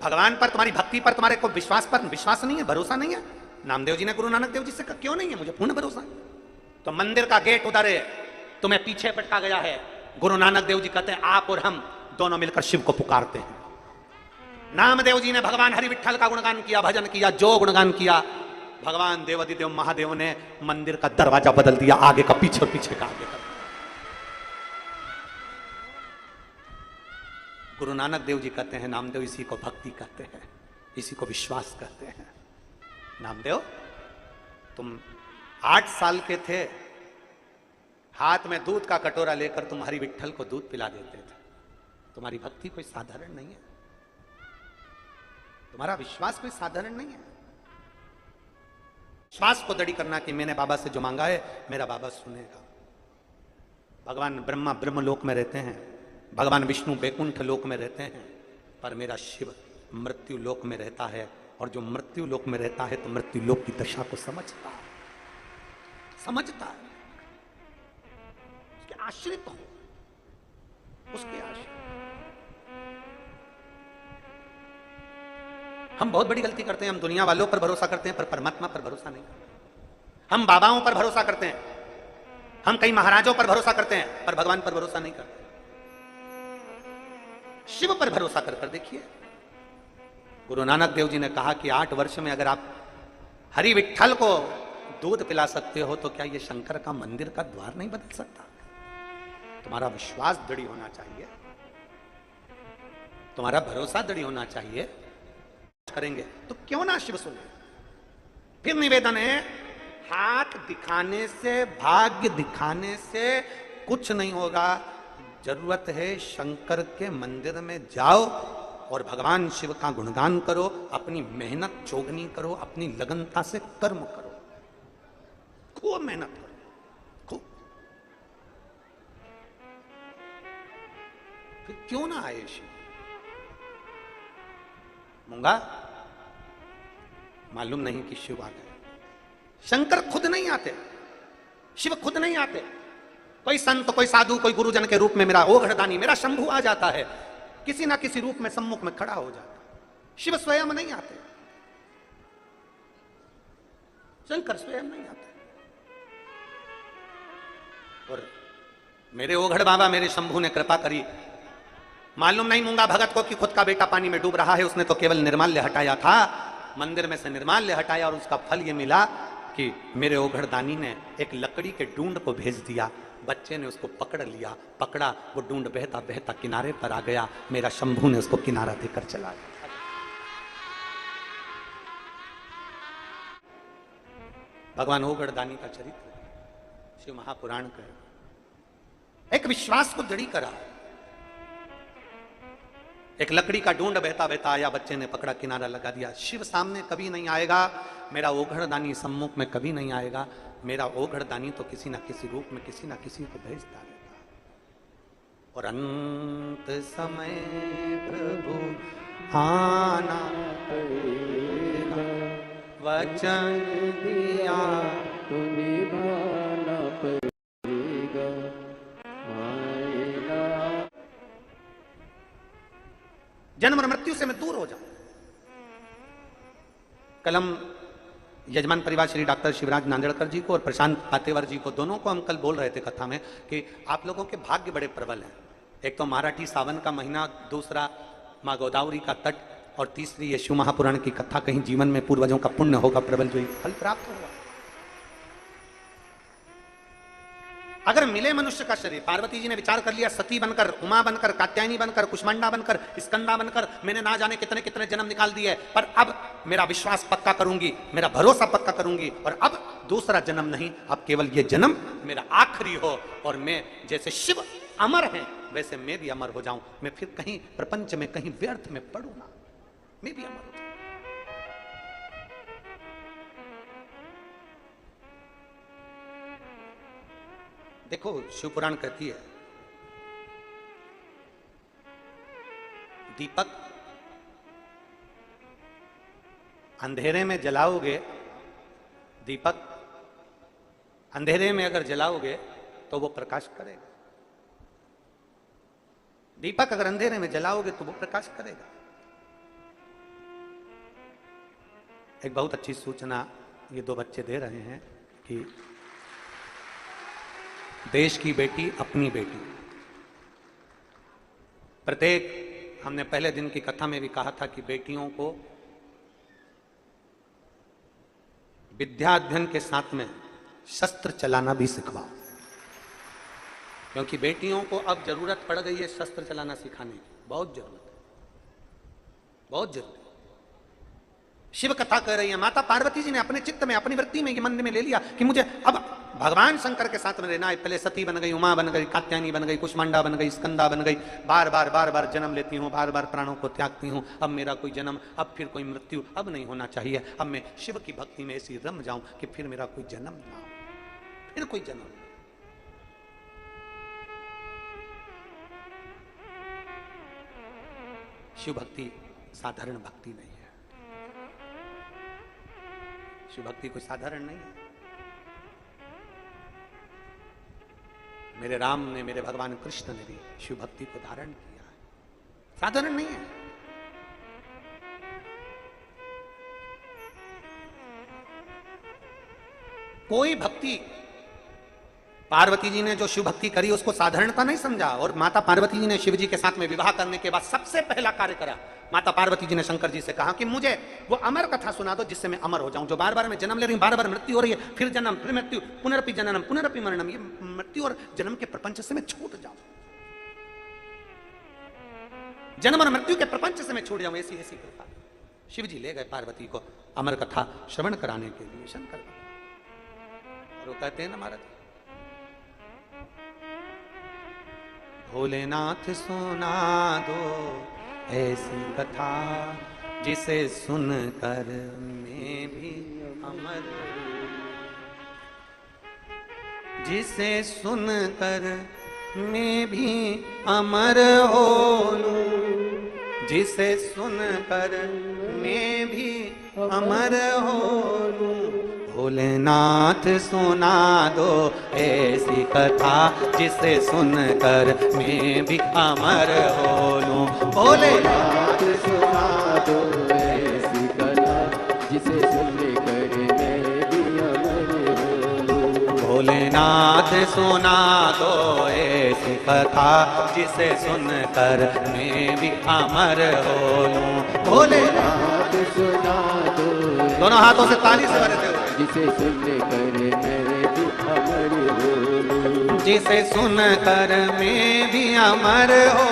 भगवान पर, तुम्हारी भक्ति पर, तुम्हारे को विश्वास पर विश्वास नहीं है, भरोसा नहीं है? नामदेव जी ने गुरु नानक देव जी से कहा, क्यों नहीं है, मुझे पूर्ण भरोसा है। तो मंदिर का गेट उधर है, तुम्हें पीछे पटका गया है। गुरु नानक देव जी कहते हैं, आप और हम दोनों मिलकर शिव को पुकारते हैं। नामदेव जी ने भगवान हरि विठ्ठल का गुणगान किया, भजन किया, जो गुणगान किया, भगवान देवादिदेव महादेव ने मंदिर का दरवाजा बदल दिया, आगे का पीछे और पीछे का आगे का। गुरु नानक देव जी कहते हैं, नामदेव इसी को भक्ति कहते हैं, इसी को विश्वास कहते हैं। नामदेव तुम 8 साल के थे, हाथ में दूध का कटोरा लेकर तुम हरि विठ्ठल को दूध पिला देते थे। तुम्हारी भक्ति कोई साधारण नहीं है, तुम्हारा विश्वास कोई साधारण नहीं है। विश्वास को दृढ़ करना कि मैंने बाबा से जो मांगा है मेरा बाबा सुनेगा। भगवान ब्रह्मा ब्रह्मलोक में रहते हैं, भगवान विष्णु बैकुंठ लोक में रहते हैं, पर मेरा शिव मृत्यु लोक में रहता है। और जो मृत्यु लोक में रहता है तो मृत्यु लोक की दशा को समझता है, समझता है, उसके आश्रित हो, उसके आश्रित। हम बहुत बड़ी गलती करते हैं, हम दुनिया वालों पर भरोसा करते हैं पर परमात्मा पर भरोसा नहीं करते। हम बाबाओं पर भरोसा करते हैं, हम कई महाराजों पर भरोसा करते हैं पर भगवान पर भरोसा नहीं करते। शिव पर भरोसा कर देखिए। गुरु नानक देव जी ने कहा कि 8 वर्ष में अगर आप हरि विठ्ठल को दूध पिला सकते हो तो क्या ये शंकर का मंदिर का द्वार नहीं बदल सकता? तुम्हारा विश्वास दृढ़ होना चाहिए। तुम्हारा भरोसा दृढ़ होना चाहिए। करेंगे तो क्यों ना शिव सुने। फिर निवेदन है, हाथ दिखाने से, भाग्य दिखाने से कुछ नहीं होगा। जरूरत है शंकर के मंदिर में जाओ और भगवान शिव का गुणगान करो, अपनी मेहनत चौगनी करो, अपनी लगनता से कर्म करो, खूब मेहनत करो, खूब। फिर क्यों ना आए शिव। मूंगा मालूम नहीं कि शिव आ गए। शंकर खुद नहीं आते, शिव खुद नहीं आते। कोई संत, कोई साधु, कोई गुरुजन के रूप में मेरा ओघड़दानी, मेरा शंभु आ जाता है, किसी ना किसी रूप में सम्मुख में खड़ा हो जाता है। शिव स्वयं नहीं आते, शंकर स्वयं नहीं आते। और मेरे ओघड़ बाबा, मेरे शंभु ने कृपा करी। मालूम नहीं मूंगा भगत को कि खुद का बेटा पानी में डूब रहा है, उसने तो केवल निर्माल्य हटाया था, मंदिर में से निर्माल्य हटाया, और उसका फल ये मिला कि मेरे ओघड़दानी ने एक लकड़ी के डूंड को भेज दिया। बच्चे ने उसको पकड़ लिया, पकड़ा, वो डूंड बहता बहता किनारे पर आ गया। मेरा शंभू ने उसको किनारा देकर चला गया। भगवान ओघड़दानी का चरित्र शिव महापुराण का एक विश्वास को दृढ़ी करा। एक लकड़ी का डूंड बहता बहता आया, बच्चे ने पकड़ा, किनारा लगा दिया। शिव सामने कभी नहीं आएगा, मेरा ओघड़दानी सम्मुख में कभी नहीं आएगा। मेरा ओघड़दानी तो किसी ना किसी रूप में किसी ना किसी को भेजता रहेगा। और अंत समय प्रभु आना पड़ेगा, वचन दिया तो निभाना पड़ेगा। जन्म और मृत्यु से मैं दूर हो जाऊं। कल हम यजमान परिवार श्री डॉक्टर शिवराज नांदेड़कर जी को और प्रशांत पातेवर जी को, दोनों को हम कल बोल रहे थे कथा में कि आप लोगों के भाग्य बड़े प्रबल हैं। एक तो मराठी सावन का महीना, दूसरा माँ गोदावरी का तट, और तीसरी ये शिव महापुराण की कथा। कहीं जीवन में पूर्वजों का पुण्य होगा प्रबल, जो फल प्राप्त होगा। अगर मिले मनुष्य का शरीर, पार्वती जी ने विचार कर लिया, सती बनकर, उमा बनकर, कात्यायनी बनकर, कुष्मांडा बनकर, स्कंदा बनकर मैंने ना जाने कितने कितने जन्म निकाल दिए, पर अब मेरा विश्वास पक्का करूंगी, मेरा भरोसा पक्का करूंगी, और अब दूसरा जन्म नहीं, अब केवल ये जन्म मेरा आखिरी हो, और मैं जैसे शिव अमर हैं वैसे मैं भी अमर हो जाऊं। मैं फिर कहीं प्रपंच में, कहीं व्यर्थ में पड़ू ना, मैं भी अमर हो जाऊं। देखो शिवपुराण कहती है, दीपक अंधेरे में जलाओगे, दीपक अंधेरे में अगर जलाओगे तो वो प्रकाश करेगा। दीपक अगर अंधेरे में जलाओगे तो वो प्रकाश करेगा। एक बहुत अच्छी सूचना ये दो बच्चे दे रहे हैं कि देश की बेटी अपनी बेटी। प्रत्येक, हमने पहले दिन की कथा में भी कहा था कि बेटियों को विद्या अध्ययन के साथ में शस्त्र चलाना भी सिखवाओ, क्योंकि बेटियों को अब जरूरत पड़ गई है शस्त्र चलाना सिखाने की। बहुत जरूरत है, बहुत जरूरत है। शिव कथा कह रही है, माता पार्वती जी ने अपने चित्त में, अपनी वृत्ति में, ये मन में ले लिया कि मुझे अब भगवान शंकर के साथ में रहना है। पहले सती बन गई, उमा बन गई, कात्यायनी बन गई, कुष्मांडा बन गई, स्कंदा बन गई, बार बार जन्म लेती हूँ, बार बार प्राणों को त्यागती हूँ। अब मेरा कोई जन्म, अब फिर कोई मृत्यु अब नहीं होना चाहिए। अब मैं शिव की भक्ति में ऐसी रम जाऊं कि फिर मेरा कोई जन्म ना हो, फिर कोई जन्म। शिव भक्ति साधारण भक्ति नहीं है। शिव भक्ति कोई साधारण नहीं है। मेरे राम ने, मेरे भगवान कृष्ण ने भी शिव भक्ति को धारण किया है, साधारण नहीं है। कोई भक्ति, पार्वती जी ने जो शिव भक्ति करी उसको साधारणता नहीं समझा। और माता पार्वती जी ने शिव जी के साथ में विवाह करने के बाद सबसे पहला कार्य करा, माता पार्वती जी ने शंकर जी से कहा कि मुझे वो अमर कथा सुना दो जिससे मैं अमर हो जाऊं। जो बार बार मैं जन्म ले रही हूं, बार बार मृत्यु हो रही है, फिर जन्म, फिर मृत्यु, पुनरपि जननम, पुनरपि मरणम, ये मृत्यु और जन्म के प्रपंच से मैं छूट जाऊं। जन्म और मृत्यु के प्रपंच से मैं छूट जाऊं, ऐसी ऐसी कृपा। शिव जी ले गए पार्वती को अमर कथा श्रवण कराने के लिए शंकर को। और वो कहते हैं ना महाराज, भोलेनाथ सुना दो ऐसी कथा जिसे सुनकर मैं भी अमर, जिसे सुनकर मैं भी अमर हो लूं, जिसे सुनकर मैं भी अमर हो लूं। भोलेनाथ सुना दो ऐसी कथा जिसे सुनकर मैं भी अमर हो लूं। भोलेनाथ सुना दो ऐसी कथा जिसे सुनकर मैं भी अमर हो लूं। भोलेनाथ सुना दो ऐसी कथा जिसे सुनकर मैं भी अमर हो लूं। भोलेनाथ सुना दो दोनों हाथों से ताली से बजाते हुए, जिसे सुनकर मैं भी अमर हो लूं। जिसे सुनकर मैं भी अमर हो,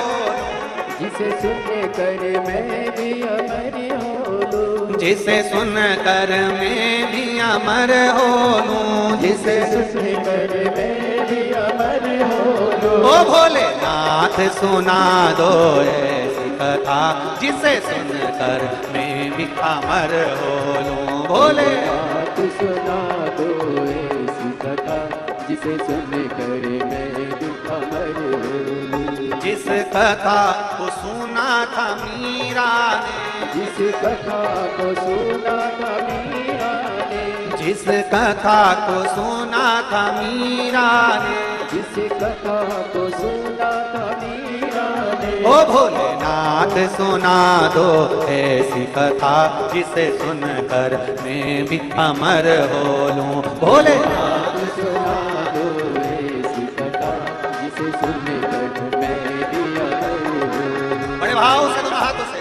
जिसे सुनकर मैं भी अमर हो लूं। जिसे सुनकर मैं भी अमर हो लूं। जिसे सुनकर मैं भी अमर हो लूं। ओ भोलेनाथ सुना दो ऐसी कथा जिसे सुनकर मैं भी अमर हो लूं। भोलेनाथ सुना दो ऐसी कथा जिसे सुनकर मैं भी अमर हो लूं। जिस कथा को सुना था मीरा ने, जिस कथा को सुना था मीरा ने, जिस कथा को सुना था मीरा ने, जिस कथा को सुना था मीरा ने। ओ भोलेनाथ सुना दो ऐसी कथा जिसे सुनकर मैं भी अमर हो लूं। भोलेनाथ सुना दो ऐसी कथा जिसे सुनकर मैं भी अमर हो लूं। बड़े भाव से दोनों हाथों से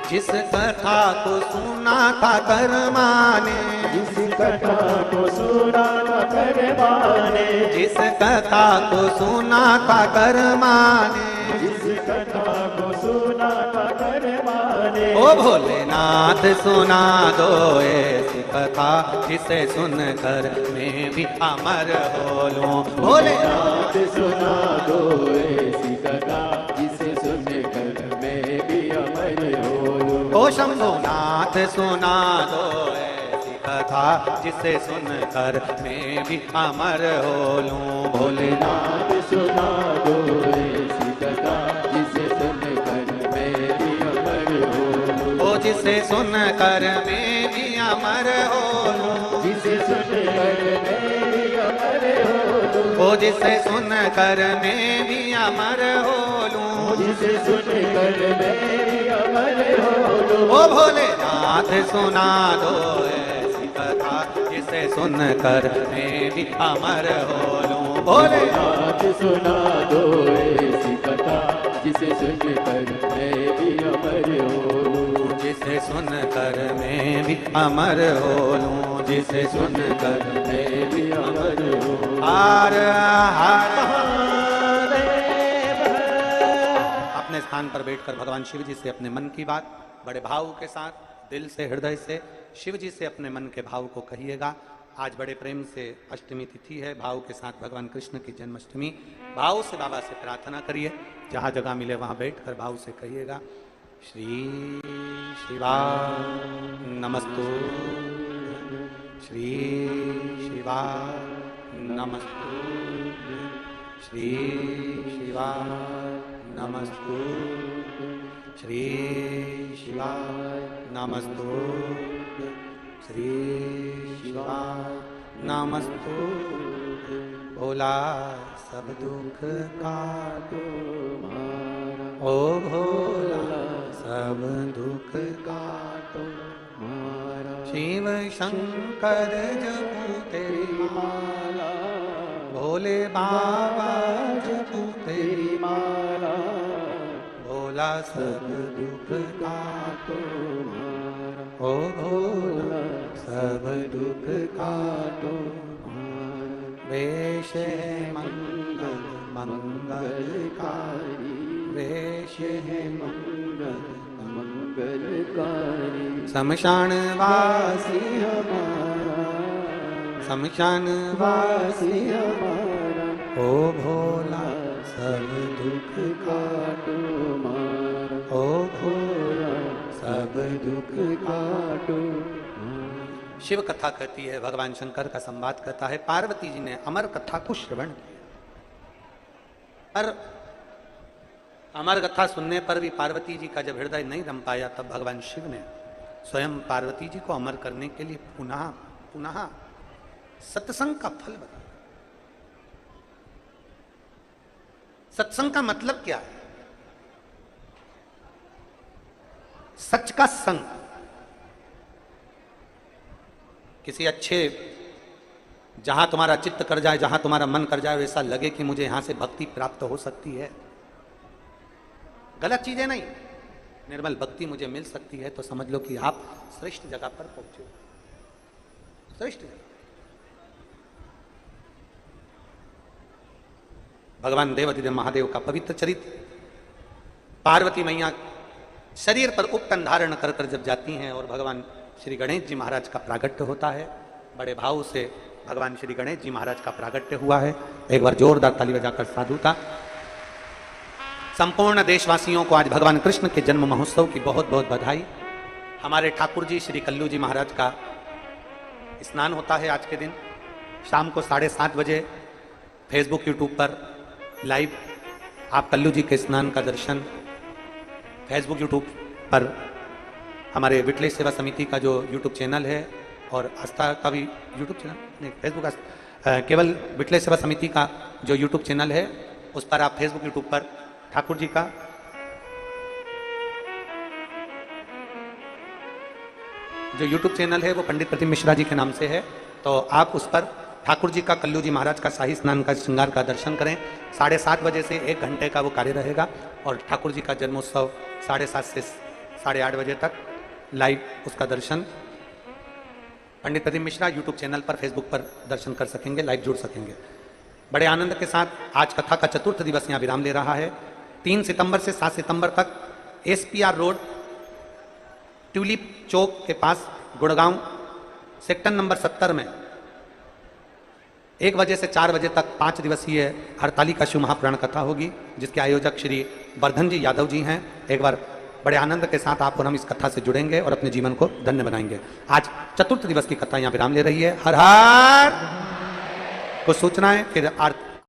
जिस कथा को सुना था कर्मा ने, जिस कथा को सुना था कर्मा ने, जिस कथा को सुना था कर्मा ने, जिस कथा को सुना था कर्मा ने। ओ भोलेनाथ सुना दो ऐसी कथा जिसे सुनकर मैं भी अमर हो लूं। भोलेनाथ सुना दो ऐसी कथा जिसे सुनकर मैं भी अमर हो लूं। ओ शंभुनाथ सुना दो ऐसी कथा जिसे सुनकर मैं भी अमर हो लूं। भोलेनाथ सुना दो ऐसी कथा जिसे सुनकर मैं भी अमर हो लूं। ओ जिसे सुनकर मैं भी अमर हो लूं। जिसे सुनकर मैं भी अमर हो लूं। ओ जिसे सुनकर मैं भी अमर हो लूं। जिसे सुनकर मैं भी अमर हो लूं। ओ भोलेनाथ सुना दो ऐसी कथा जिसे सुनकर मैं भी अमर हो लूं। भोले नाथ सुना दो ऐसी कथा जिसे सुनकर मैं भी अमर हो लूं, जिसे सुनकर मैं भी अमर हो लूं, जिसे सुनकर मैं भी अमर हो लूं। हर हर अपने स्थान पर बैठकर भगवान शिव जी से अपने मन की बात बड़े भाव के साथ दिल से हृदय से शिव जी से अपने मन के भाव को कहिएगा। आज बड़े प्रेम से अष्टमी तिथि है, भाव के साथ भगवान कृष्ण की जन्माष्टमी, भाव से बाबा से प्रार्थना करिए। जहाँ जगह मिले वहाँ बैठकर भाव से कहिएगा, श्री शिवा नमस्तु, श्री शिवा नमस्तु, श्री शिवा नमस्तु, श्री शिवा नमस्तु, श्री शिवा नमस्तु। भोला सब दुख काटो मारा, ओ भोला सब दुख काटो मारा, शिव शंकर जपू तेरी माला, भोले बाबा जपू तेरी माला, भोला सब दुख काटो मारा, ओ भोला सब दुख काटो मारा। वेश है मंगल मंगलकारी, वेश है मंगल मंगलकारी, शमशान वासी हमारा शमशान वासी हमारा, ओ भोला सब दुख काटो मारा, ओ भोला सब दुख काटो मारा। शिव कथा कहती है, भगवान शंकर का संवाद कहता है। पार्वती जी ने अमर कथा को श्रवण किया, पर अमर कथा सुनने पर भी पार्वती जी का जब हृदय नहीं रम पाया, तब भगवान शिव ने स्वयं पार्वती जी को अमर करने के लिए पुनः पुनः सत्संग का फल बताया। सत्संग का मतलब क्या है? सच का संग। किसी अच्छे, जहां तुम्हारा चित्त कर जाए, जहां तुम्हारा मन कर जाए, वैसा लगे कि मुझे यहां से भक्ति प्राप्त हो सकती है, गलत चीजें नहीं, निर्मल भक्ति मुझे मिल सकती है, तो समझ लो कि आप श्रेष्ठ जगह पर पहुंचे, श्रेष्ठ जगह। भगवान देवाधिदेव महादेव का पवित्र चरित्र, पार्वती मैया शरीर पर उपटन धारण कर कर जब जाती हैं और भगवान श्री गणेश जी महाराज का प्रागट्य होता है, बड़े भाव से भगवान श्री गणेश जी महाराज का प्रागट्य हुआ है। एक बार जोरदार ताली बजाकर साधुता। संपूर्ण देशवासियों को आज भगवान कृष्ण के जन्म महोत्सव की बहुत बहुत बधाई। हमारे ठाकुर जी श्री कल्लू जी महाराज का स्नान होता है आज के दिन शाम को 7:30 बजे फेसबुक यूट्यूब पर लाइव। आप कल्लू जी के स्नान का दर्शन फेसबुक यूट्यूब पर, हमारे विटलेश सेवा समिति का जो यूट्यूब चैनल है और आस्था का भी यूट्यूब चैनल नहीं, फेसबुक केवल विटलेश सेवा समिति का जो यूट्यूब चैनल है उस पर आप फेसबुक यूट्यूब पर ठाकुर जी का जो यूट्यूब चैनल है वो पंडित प्रतिम मिश्रा जी के नाम से है, तो आप उस पर ठाकुर जी का कल्लू जी महाराज का शाही स्नान का श्रृंगार का दर्शन करें। 7:30 बजे से 1 घंटे का वो कार्य रहेगा और ठाकुर जी का जन्मोत्सव 7:30 से 8:30 बजे तक लाइव उसका दर्शन पंडित प्रदीप मिश्रा यूट्यूब चैनल पर फेसबुक पर दर्शन कर सकेंगे, लाइव जुड़ सकेंगे। बड़े आनंद के साथ आज कथा का चतुर्थ दिवस यहाँ विराम ले रहा है। 3 सितंबर से 7 सितंबर तक SPR रोड ट्यूलिप चौक के पास गुड़गांव सेक्टर नंबर 70 में 1 बजे से 4 बजे तक 5 दिवसीय हरतालिका शिव महापुराण कथा होगी, जिसके आयोजक श्री वर्धन जी यादव जी हैं। एक बार बड़े आनंद के साथ आप और हम इस कथा से जुड़ेंगे और अपने जीवन को धन्य बनाएंगे। आज चतुर्थ दिवस की कथा यहाँ विराम ले रही है। हर हर। कुछ सूचना है फिर